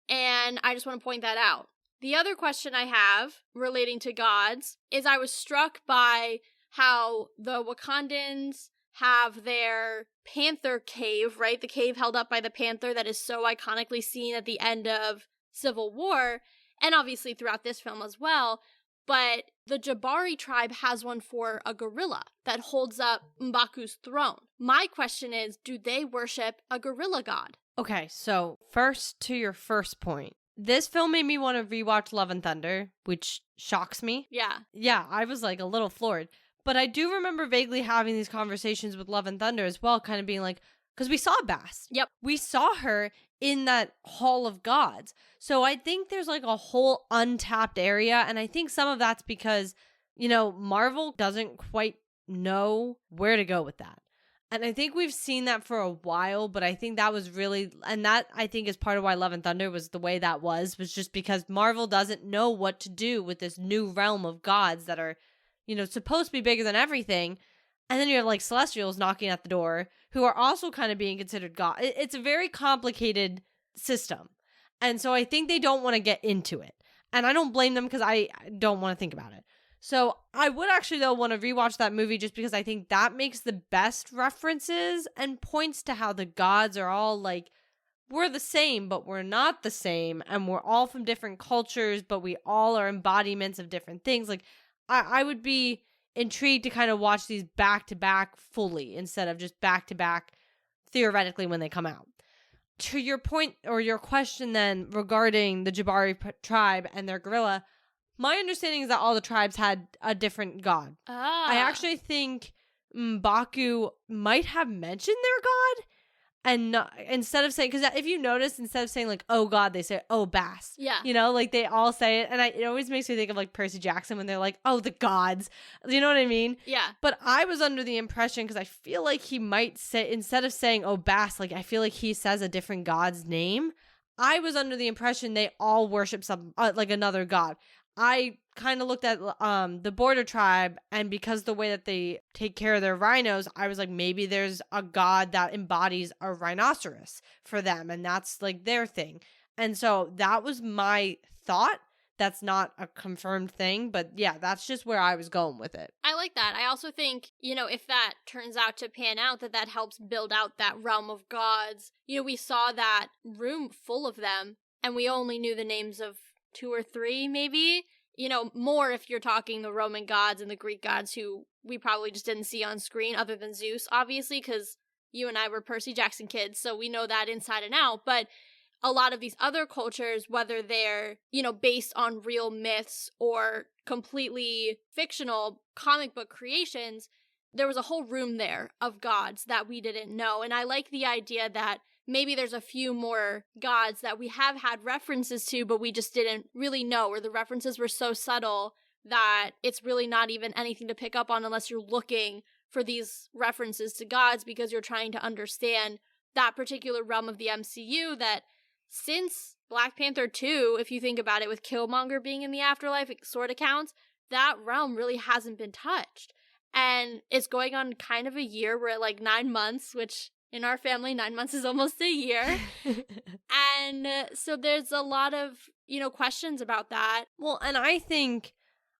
B: And I just want to point that out. The other question I have relating to gods is I was struck by how the Wakandans have their panther cave, right? The cave held up by the panther that is so iconically seen at the end of Civil War, and obviously throughout this film as well. But the Jabari tribe has one for a gorilla that holds up M'Baku's throne. My question is, do they worship a gorilla god?
D: Okay, so first to your first point. This film made me want to rewatch Love and Thunder, which shocks me.
B: Yeah.
D: Yeah, I was a little floored. But I do remember vaguely having these conversations with Love and Thunder as well, kind of being like, because we saw Bast.
B: Yep.
D: We saw her in that Hall of Gods. So I think there's a whole untapped area. And I think some of that's because, you know, Marvel doesn't quite know where to go with that. And I think we've seen that for a while, but I think that was really, and that I think is part of why Love and Thunder was the way that was just because Marvel doesn't know what to do with this new realm of gods that are, you know, supposed to be bigger than everything. And then you have like celestials knocking at the door who are also kind of being considered God. It's a very complicated system. And so I think they don't want to get into it. And I don't blame them because I don't want to think about it. So I would actually, though, want to rewatch that movie just because I think that makes the best references and points to how the gods are all like, we're the same, but we're not the same. And we're all from different cultures, but we all are embodiments of different things. Like, I would be intrigued to kind of watch these back to back fully instead of just back to back theoretically when they come out. To your point or your question then regarding the Jabari tribe and their gorilla, my understanding is that all the tribes had a different god. I actually think M'Baku might have mentioned their god. And not, instead of saying, because if you notice, instead of saying like, oh God, they say, oh Bass.
B: Yeah.
D: You know, like they all say it. And it always makes me think of like Percy Jackson when they're like, oh, the gods. You know what I mean?
B: Yeah.
D: But I was under the impression, because I feel like he might say, instead of saying, oh Bass, like I feel like he says a different god's name. I was under the impression they all worship some, like another god. I kind of looked at the border tribe, and because the way that they take care of their rhinos, I was like, maybe there's a god that embodies a rhinoceros for them, and that's like their thing. And so that was my thought. That's not a confirmed thing, but yeah, that's just where I was going with it.
B: I like that. I also think, if that turns out to pan out, that helps build out that realm of gods. We saw that room full of them, and we only knew the names of 2 or 3, maybe. More if you're talking the Roman gods and the Greek gods who we probably just didn't see on screen, other than Zeus, obviously, because you and I were Percy Jackson kids, so we know that inside and out. But a lot of these other cultures, whether they're, based on real myths or completely fictional comic book creations, there was a whole room there of gods that we didn't know. And I like the idea that maybe there's a few more gods that we have had references to, but we just didn't really know, or the references were so subtle that it's really not even anything to pick up on unless you're looking for these references to gods because you're trying to understand that particular realm of the MCU that since Black Panther 2, if you think about it, with Killmonger being in the afterlife, it sort of counts, that realm really hasn't been touched. And it's going on kind of a year. We're at like 9 months, which in our family, 9 months is almost a year. And so there's a lot of, questions about that.
D: Well, and I think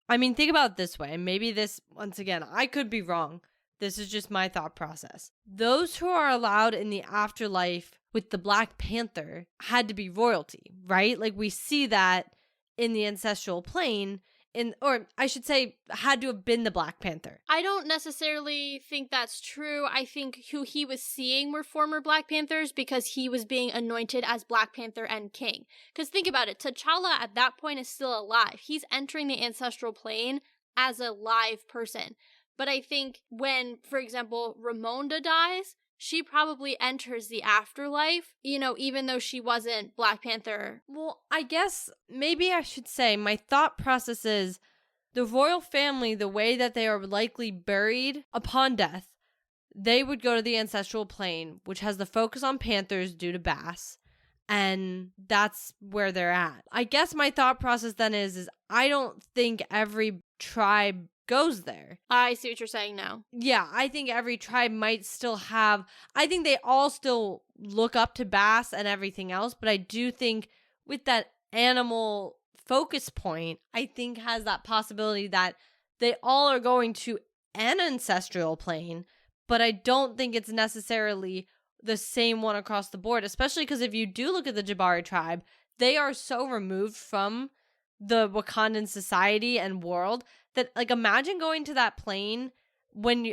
D: about it this way, and maybe this, once again, I could be wrong. This is just my thought process. Those who are allowed in the afterlife with the Black Panther had to be royalty, right? Like we see that in the ancestral plane, or I should say, had to have been the Black Panther.
B: I don't necessarily think that's true. I think who he was seeing were former Black Panthers because he was being anointed as Black Panther and King. Because think about it, T'Challa at that point is still alive. He's entering the ancestral plane as a live person. But I think when, for example, Ramonda dies, she probably enters the afterlife, even though she wasn't Black Panther.
D: Well, I guess maybe I should say my thought process is the royal family, the way that they are likely buried upon death, they would go to the ancestral plane, which has the focus on Panthers due to Bass, and that's where they're at. I guess my thought process then is I don't think every tribe goes there.
B: I see what you're saying now.
D: Yeah, I think every tribe might still have, I think they all still look up to Bass and everything else, but I do think with that animal focus point, I think has that possibility that they all are going to an ancestral plane, but I don't think it's necessarily the same one across the board, especially because if you do look at the Jabari tribe, they are so removed from the Wakandan society and world that, like, imagine going to that plane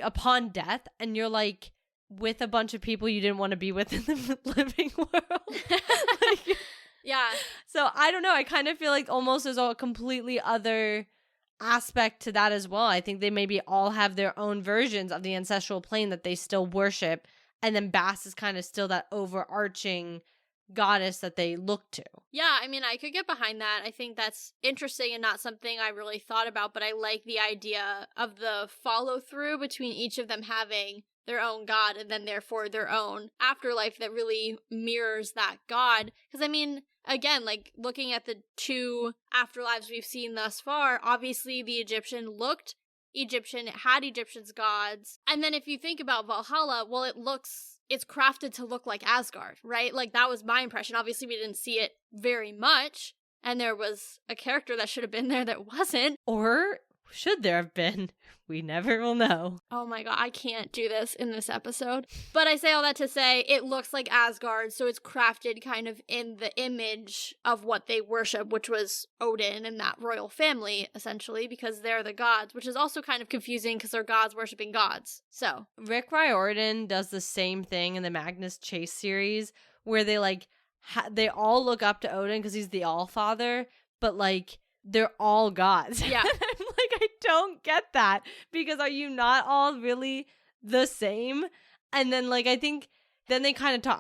D: upon death and you're like with a bunch of people you didn't want to be with in the living world.
B: Yeah.
D: So I don't know. I kind of feel like almost there's a completely other aspect to that as well. I think they maybe all have their own versions of the ancestral plane that they still worship. And then Bass is kind of still that overarching goddess that they look to.
B: Yeah, I could get behind that. I think that's interesting and not something I really thought about, but I like the idea of the follow through between each of them having their own god and then therefore their own afterlife that really mirrors that god. Because again, like looking at the 2 afterlives we've seen thus far, obviously the Egyptian looked Egyptian. It had Egyptian's gods. And then if you think about Valhalla, well, it's crafted to look like Asgard, right? Like, that was my impression. Obviously, we didn't see it very much, and there was a character that should have been there that wasn't.
D: Or should there have been? We never will know.
B: Oh my god, I can't do this in this episode. But I say all that to say, it looks like Asgard, so it's crafted kind of in the image of what they worship, which was Odin and that royal family, essentially, because they're the gods, which is also kind of confusing because they're gods worshiping gods. So
D: Rick Riordan does the same thing in the Magnus Chase series, where they like they all look up to Odin because he's the All-Father, but like they're all gods.
B: Yeah.
D: I'm like, I don't get that, because are you not all really the same? And then like I think then they kind of talk,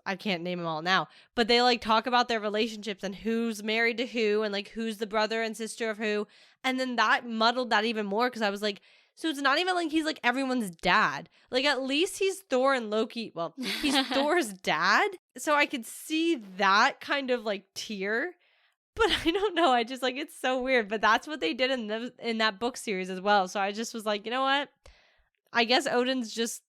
D: I can't name them all now, but they like talk about their relationships and who's married to who and like who's the brother and sister of who. And then that muddled that even more, because I was like, so it's not even like he's like everyone's dad. Like, at least he's Thor and Loki. Well, he's Thor's dad. So I could see that kind of like tier. But I don't know. I just like, it's so weird. But that's what they did in that book series as well. So I just was like, you know what? I guess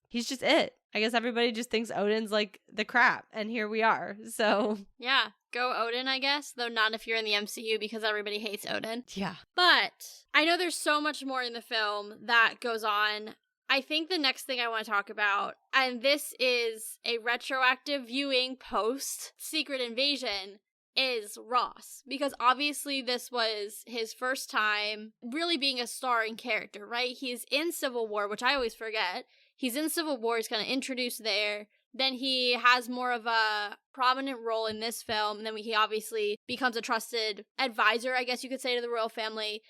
D: he's just it. I guess everybody just thinks Odin's like the crap. And here we are. So
B: yeah, go Odin, I guess. Though not if you're in the MCU, because everybody hates Odin.
D: yeah.
B: But I know there's so much more in the film that goes on. I think the next thing I want to talk about, and this is a retroactive viewing post Secret Invasion, is Ross, because obviously this was his first time really being a starring character, right? He's in Civil War, which I always forget. He's in Civil War, he's kind of introduced there. Then he has more of a prominent role in this film, and then he obviously becomes a trusted advisor, I guess you could say, to the royal family.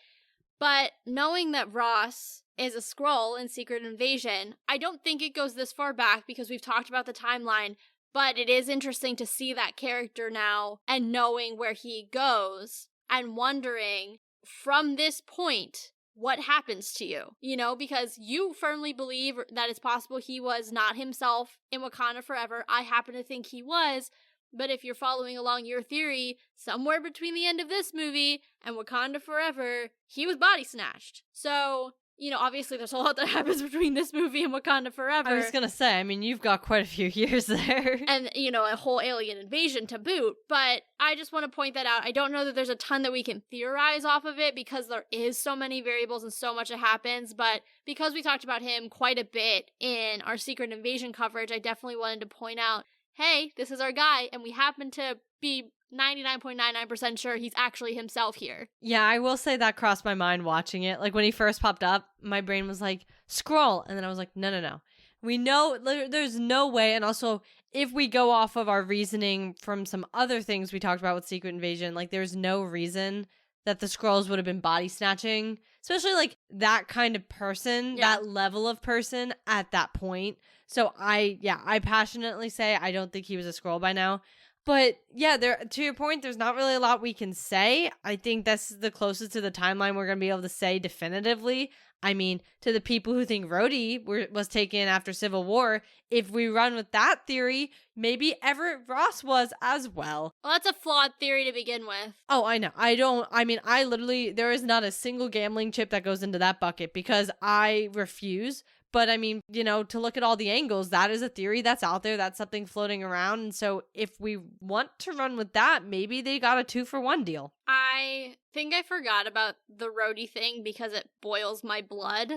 B: But knowing that Ross is a Skrull in Secret Invasion, I don't think it goes this far back, because we've talked about the timeline. But it is interesting to see that character now and knowing where he goes and wondering from this point, what happens to you? You know, because you firmly believe that it's possible he was not himself in Wakanda Forever. I happen to think he was. But if you're following along your theory, somewhere between the end of this movie and Wakanda Forever, he was body snatched. So, you know, obviously there's a lot that happens between this movie and Wakanda Forever.
D: I was going to say, I mean, you've got quite a few years there.
B: And, you know, a whole alien invasion to boot. But I just want to point that out. I don't know that there's a ton that we can theorize off of it, because there is so many variables and so much that happens. But because we talked about him quite a bit in our Secret Invasion coverage, I definitely wanted to point out, hey, this is our guy, and we happen to be 99.99% sure he's actually himself here.
D: Yeah, I will say that crossed my mind watching it. Like, when he first popped up, my brain was like, Skrull. And then I was like, no. We know there's no way. And also, if we go off of our reasoning from some other things we talked about with Secret Invasion, like, there's no reason that the Skrulls would have been body snatching, especially like that kind of person, that level of person at that point. So I passionately say I don't think he was a Skrull by now. But yeah, to your point, there's not really a lot we can say. I think that's the closest to the timeline we're going to be able to say definitively. I mean, to the people who think Rhodey was taken after Civil War, if we run with that theory, maybe Everett Ross was as well.
B: Well, that's a flawed theory to begin with.
D: Oh, I know. I literally, there is not a single gambling chip that goes into that bucket, because I refuse. But I mean, you know, to look at all the angles, that is a theory that's out there. That's something floating around. And so if we want to run with that, maybe they got a 2-for-1 deal.
B: I think I forgot about the Rhodey thing because it boils my blood.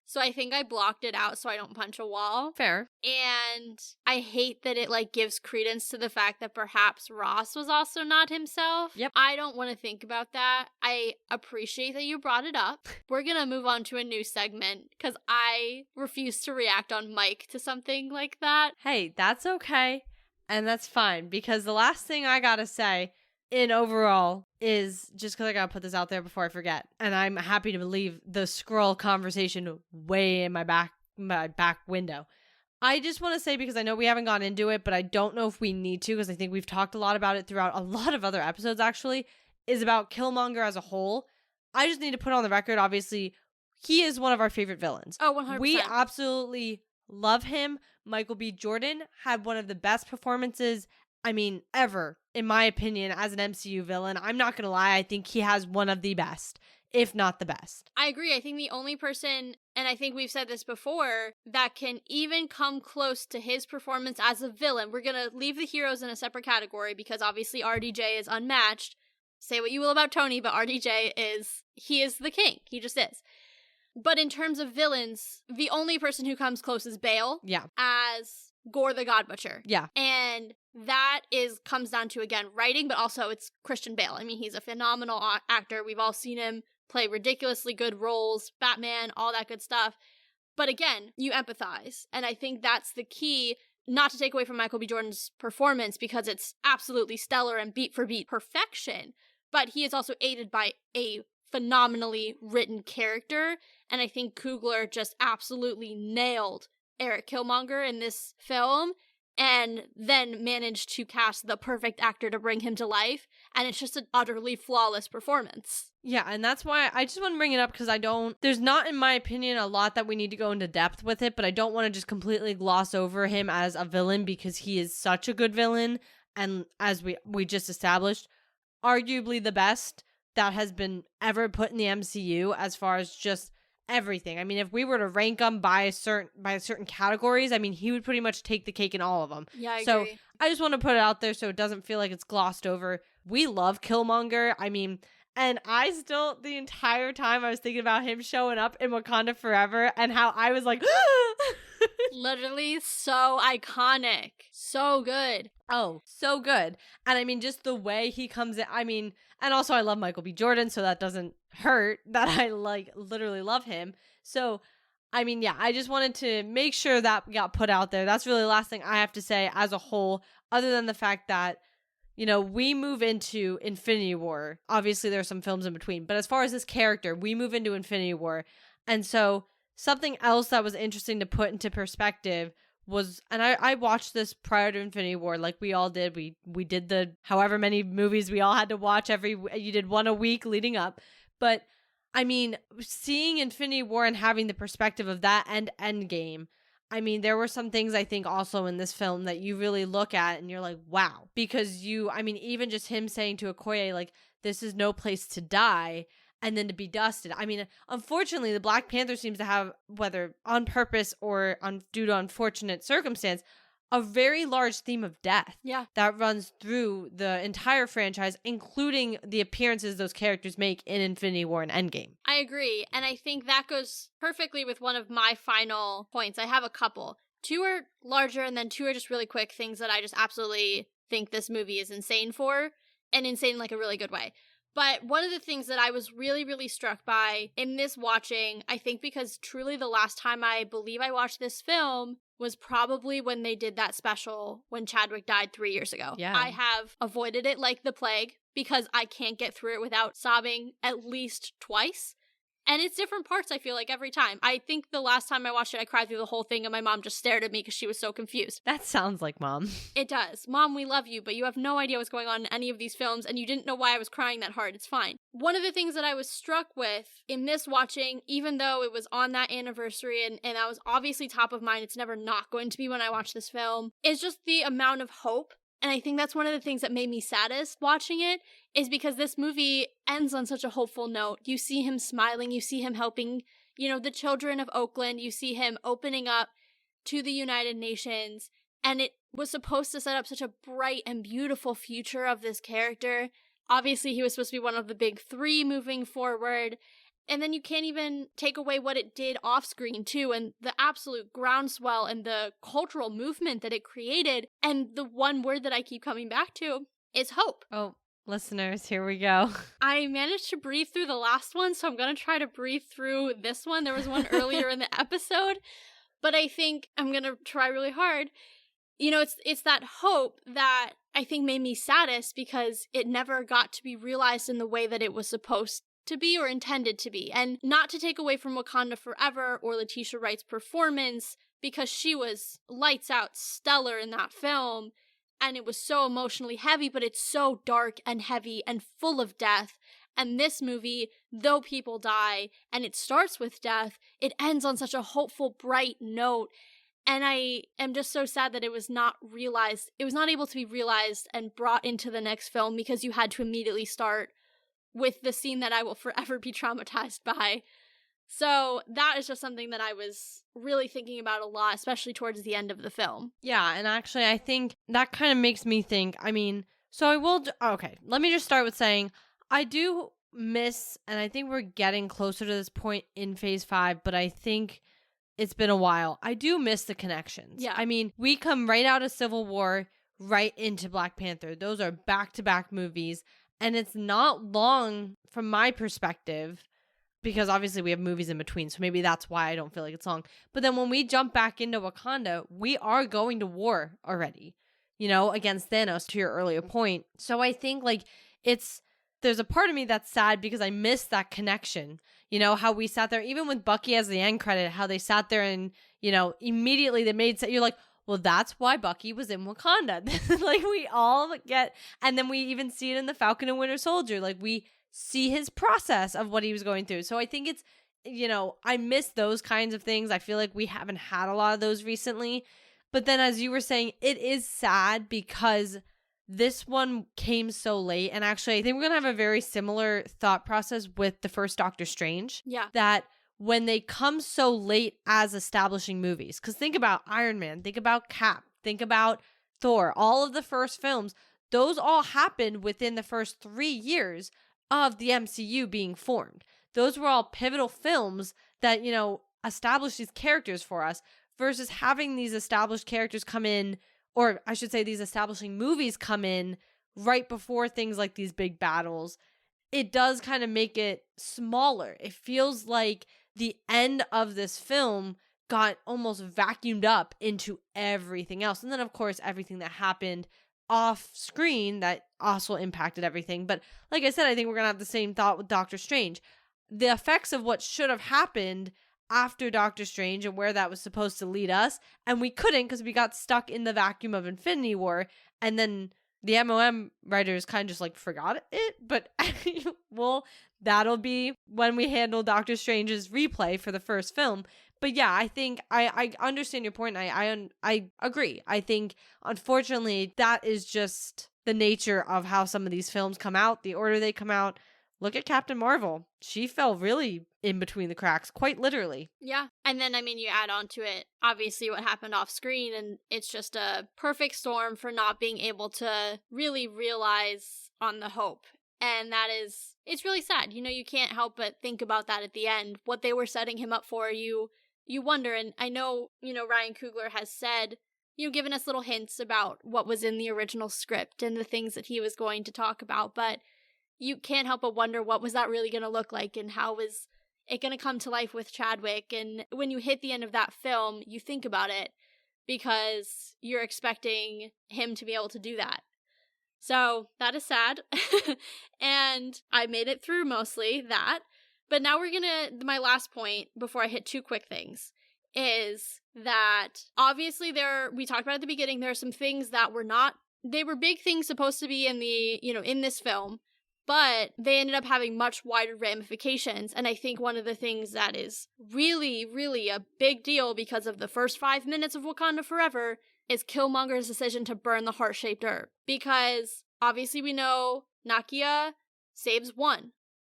B: So I think I blocked it out so I don't punch a wall.
D: Fair.
B: And I hate that it like gives credence to the fact that perhaps Ross was also not himself.
D: Yep.
B: I don't want to think about that. I appreciate that you brought it up. We're going to move on to a new segment because I refuse to react on mic to something like that.
D: Hey, that's okay. And that's fine, because the last thing I gotta say in overall is, just because I gotta put this out there before I forget, and I'm happy to leave the Skrull conversation way in my back window. I just want to say, because I know we haven't gone into it, but I don't know if we need to, because I think we've talked a lot about it throughout a lot of other episodes, actually, is about Killmonger as a whole. I just need to put on the record, obviously, he is one of our favorite villains.
B: Oh, 100%.
D: We absolutely love him. Michael B. Jordan had one of the best performances, ever, in my opinion, as an MCU villain. I'm not going to lie. I think he has one of the best if not the best.
B: I agree. I think the only person, and I think we've said this before, that can even come close to his performance as a villain, we're going to leave the heroes in a separate category because obviously RDJ is unmatched. Say what you will about Tony, but RDJ he is the king. He just is. But in terms of villains, the only person who comes close is Bale.
D: Yeah.
B: As Gore the God Butcher.
D: Yeah.
B: And that comes down to, again, writing, but also it's Christian Bale. I mean, he's a phenomenal actor. We've all seen him play ridiculously good roles, Batman, all that good stuff. But again, you empathize. And I think that's the key, not to take away from Michael B. Jordan's performance, because it's absolutely stellar and beat for beat perfection. But he is also aided by a phenomenally written character. And I think Coogler just absolutely nailed Eric Killmonger in this film, and then managed to cast the perfect actor to bring him to life, and it's just an utterly flawless performance.
D: Yeah, and that's why I just want to bring it up, because there's not, in my opinion, a lot that we need to go into depth with it, but I don't want to just completely gloss over him as a villain, because he is such a good villain, and as we just established, arguably the best that has been ever put in the MCU as far as just everything. I mean, if we were to rank them by certain categories, I mean, he would pretty much take the cake in all of them.
B: Yeah, I
D: so
B: agree.
D: I just want to put it out there so it doesn't feel like it's glossed over. We love Killmonger. I mean, and I still, the entire time I was thinking about him showing up in Wakanda Forever and how I was like,
B: literally so iconic. So good.
D: Oh, so good. And I mean, just the way he comes in, I mean, and also I love Michael B. Jordan, so that doesn't hurt that I literally love him. So, I mean, yeah, I just wanted to make sure that got put out there. That's really the last thing I have to say as a whole, other than the fact that, you know, we move into Infinity War. Obviously, there are some films in between, but as far as this character, we move into Infinity War. And so something else that was interesting to put into perspective was, and I watched this prior to Infinity War, like we all did. We did the however many movies we all had to watch you did one a week leading up. But I mean, seeing Infinity War and having the perspective of that and Endgame, I mean, there were some things I think also in this film that you really look at and you're like, wow. Because I mean, even just him saying to Okoye, like, this is no place to die, and then to be dusted. I mean, unfortunately, the Black Panther seems to have, whether on purpose or due to unfortunate circumstance, a very large theme of death.
B: Yeah.
D: That runs through the entire franchise, including the appearances those characters make in Infinity War and Endgame.
B: I agree. And I think that goes perfectly with one of my final points. I have a couple. 2 are larger, and then 2 are just really quick things that I just absolutely think this movie is insane for, and insane in like a really good way. But one of the things that I was really, really struck by in this watching, I think because truly the last time I believe I watched this film was probably when they did that special when Chadwick died 3 years ago.
D: Yeah.
B: I have avoided it like the plague because I can't get through it without sobbing at least twice. And it's different parts, I feel like, every time. I think the last time I watched it, I cried through the whole thing, and my mom just stared at me because she was so confused.
D: That sounds like Mom.
B: It does. Mom, we love you, but you have no idea what's going on in any of these films, and you didn't know why I was crying that hard. It's fine. One of the things that I was struck with in this watching, even though it was on that anniversary, and that was obviously top of mind, it's never not going to be when I watch this film, is just the amount of hope. And I think that's one of the things that made me saddest watching it, is because this movie ends on such a hopeful note. You see him smiling, you see him helping, the children of Oakland, you see him opening up to the United Nations, and it was supposed to set up such a bright and beautiful future of this character. Obviously, he was supposed to be one of the big 3 moving forward. And then you can't even take away what it did off screen too, and the absolute groundswell and the cultural movement that it created. And the one word that I keep coming back to is hope.
D: Oh, listeners, here we go.
B: I managed to breathe through the last one, so I'm going to try to breathe through this one. There was one earlier in the episode, but I think I'm going to try really hard. It's that hope that I think made me saddest because it never got to be realized in the way that it was supposed to be or intended to be. And not to take away from Wakanda Forever or Letitia Wright's performance, because she was lights out stellar in that film, and it was so emotionally heavy, but it's so dark and heavy and full of death. And this movie, though people die and it starts with death, it ends on such a hopeful, bright note. And I am just so sad that it was not realized. It was not able to be realized and brought into the next film because you had to immediately start with the scene that I will forever be traumatized by. So that is just something that I was really thinking about a lot, especially towards the end of the film.
D: Yeah, and actually I think that kind of makes me think, I mean, so I will, okay, let me just start with saying, I do miss, and I think we're getting closer to this point in Phase 5, but I think it's been a while. I do miss the connections.
B: Yeah.
D: I mean, we come right out of Civil War, right into Black Panther. Those are back-to-back movies, and it's not long from my perspective, because obviously we have movies in between, so maybe that's why I don't feel like it's long. But then when we jump back into Wakanda, we are going to war already, against Thanos, to your earlier point. So I think, like, there's a part of me that's sad because I miss that connection. How we sat there, even with Bucky as the end credit, how they sat there and, immediately they made, you're like, well, that's why Bucky was in Wakanda. Like, we all get, and then we even see it in the Falcon and Winter Soldier. Like, we see his process of what he was going through. So I think it's, I miss those kinds of things. I feel like we haven't had a lot of those recently. But then, as you were saying, it is sad because this one came so late. And actually, I think we're going to have a very similar thought process with the first Doctor Strange.
B: Yeah.
D: That when they come so late as establishing movies, because think about Iron Man, think about Cap, think about Thor, all of the first films, those all happened within the first 3 years of the MCU being formed. Those were all pivotal films that, established these characters for us, versus having these established characters come in, or I should say these establishing movies come in right before things like these big battles. It does kind of make it smaller. It feels like the end of this film got almost vacuumed up into everything else. And then, of course, everything that happened off screen that also impacted everything. But like I said, I think we're going to have the same thought with Doctor Strange. The effects of what should have happened after Doctor Strange and where that was supposed to lead us, and we couldn't because we got stuck in the vacuum of Infinity War, and then the MOM writers kind of just like forgot it. But well, that'll be when we handle Doctor Strange's replay for the first film. But yeah, I think I understand your point, and I agree. I think, unfortunately, that is just the nature of how some of these films come out, the order they come out. Look at Captain Marvel. She fell really in between the cracks, quite literally.
B: Yeah. And then, you add on to it, obviously, what happened off screen, and it's just a perfect storm for not being able to really realize on the hope. And it's really sad. You can't help but think about that at the end, what they were setting him up for. You wonder, and I know, Ryan Coogler has said, given us little hints about what was in the original script and the things that he was going to talk about, but you can't help but wonder, what was that really going to look like, and how was it going to come to life with Chadwick? And when you hit the end of that film, you think about it because you're expecting him to be able to do that. So that is sad. And I made it through mostly that. But now my last point before I hit two quick things is that obviously we talked about at the beginning, there are some things that they were big things supposed to be in in this film, but they ended up having much wider ramifications. And I think one of the things that is really, really a big deal because of the first 5 minutes of Wakanda Forever is Killmonger's decision to burn the heart-shaped herb. Because obviously we know Nakia saves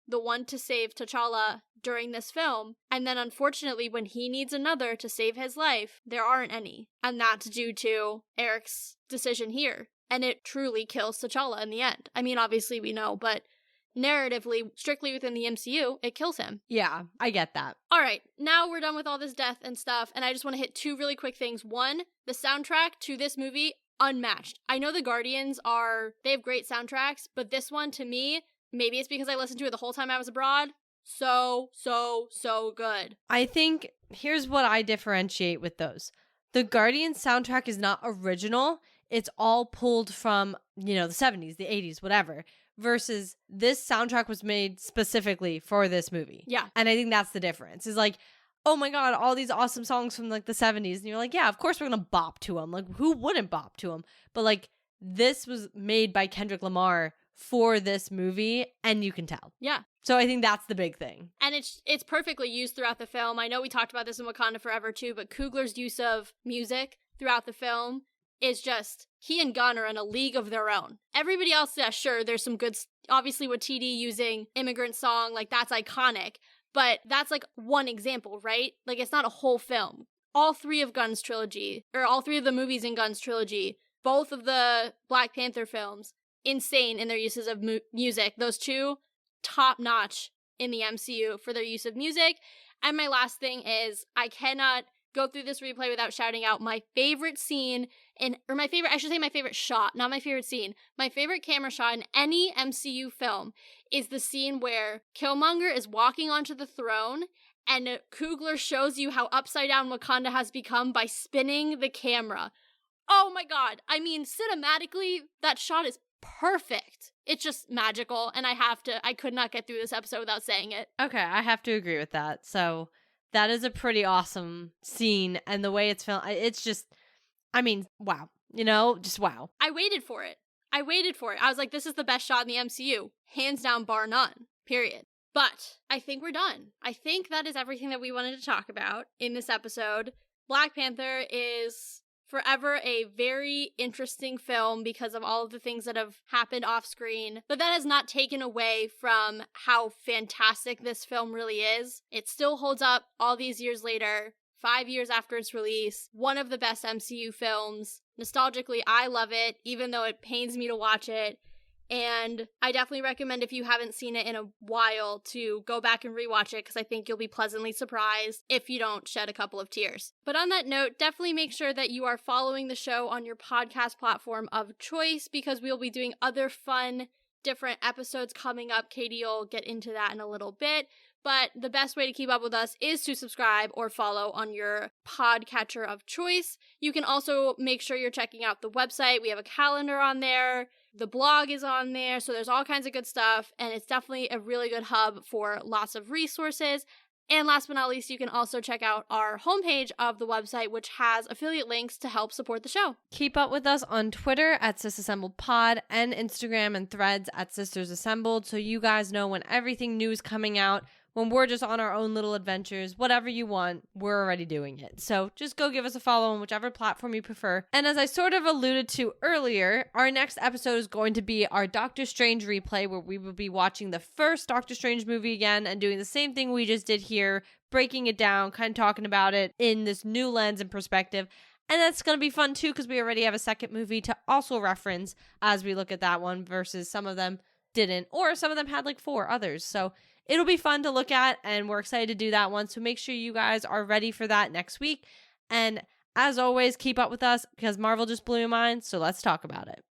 B: the one to save T'Challa during this film, and then unfortunately when he needs another to save his life, there aren't any. And that's due to Eric's decision here. And it truly kills T'Challa in the end. Obviously we know, but narratively, strictly within the MCU, it kills him.
D: Yeah, I get that.
B: All right, now we're done with all this death and stuff, and I just want to hit two really quick things. One, the soundtrack to this movie, unmatched. I know the Guardians they have great soundtracks, but this one, to me, maybe it's because I listened to it the whole time I was abroad, so good.
D: I think, here's what I differentiate with those. The Guardians soundtrack is not original. It's all pulled from, the 70s, the 80s, whatever. Versus this soundtrack was made specifically for this movie.
B: Yeah.
D: And I think that's the difference. Is like, oh my God, all these awesome songs from like the 70s. And you're like, yeah, of course we're going to bop to them. Like, who wouldn't bop to them? But like, this was made by Kendrick Lamar for this movie, and you can tell.
B: Yeah.
D: So I think that's the big thing.
B: And it's perfectly used throughout the film. I know we talked about this in Wakanda Forever too, but Coogler's use of music throughout the film is just he and Gunn are in a league of their own. Everybody else, yeah, sure, there's some good, obviously with TD using Immigrant Song, like that's iconic, but that's like one example, right? Like it's not a whole film. All three of Gunn's trilogy, or all three of the movies in Gunn's trilogy, both of the Black Panther films, insane in their uses of music. Those two, top notch in the MCU for their use of music. And my last thing is, I cannot go through this replay without shouting out my favorite scene my favorite shot, not my favorite scene. My favorite camera shot in any MCU film is the scene where Killmonger is walking onto the throne and Coogler shows you how upside down Wakanda has become by spinning the camera. Oh my god. I mean, cinematically, that shot is perfect. It's just magical, and I could not get through this episode without saying it.
D: Okay, I have to agree with that. So that is a pretty awesome scene, and the way it's filmed, it's just, I mean, wow. Just wow.
B: I waited for it. I was like, this is the best shot in the MCU. Hands down, bar none. Period. But I think we're done. I think that is everything that we wanted to talk about in this episode. Black Panther is forever a very interesting film because of all of the things that have happened off screen, but that has not taken away from how fantastic this film really is. It still holds up all these years later, 5 years after its release. One of the best MCU films. Nostalgically, I love it, even though it pains me to watch it. And I definitely recommend, if you haven't seen it in a while, to go back and rewatch it, because I think you'll be pleasantly surprised if you don't shed a couple of tears. But on that note, definitely make sure that you are following the show on your podcast platform of choice, because we'll be doing other fun, different episodes coming up. Katie will get into that in a little bit. But the best way to keep up with us is to subscribe or follow on your podcatcher of choice. You can also make sure you're checking out the website. We have a calendar on there. The blog is on there. So there's all kinds of good stuff. And it's definitely a really good hub for lots of resources. And last but not least, you can also check out our homepage of the website, which has affiliate links to help support the show.
D: Keep up with us on Twitter at SisAssembledPod and Instagram and Threads at Sisters Assembled, so you guys know when everything new is coming out. When we're just on our own little adventures, whatever you want, we're already doing it. So just go give us a follow on whichever platform you prefer. And as I sort of alluded to earlier, our next episode is going to be our Doctor Strange replay, where we will be watching the first Doctor Strange movie again and doing the same thing we just did here, breaking it down, kind of talking about it in this new lens and perspective. And that's going to be fun too, because we already have a second movie to also reference as we look at that one, versus some of them didn't, or some of them had like 4 others. So it'll be fun to look at, and we're excited to do that one. So make sure you guys are ready for that next week. And as always, keep up with us, because Marvel just blew your mind. So let's talk about it.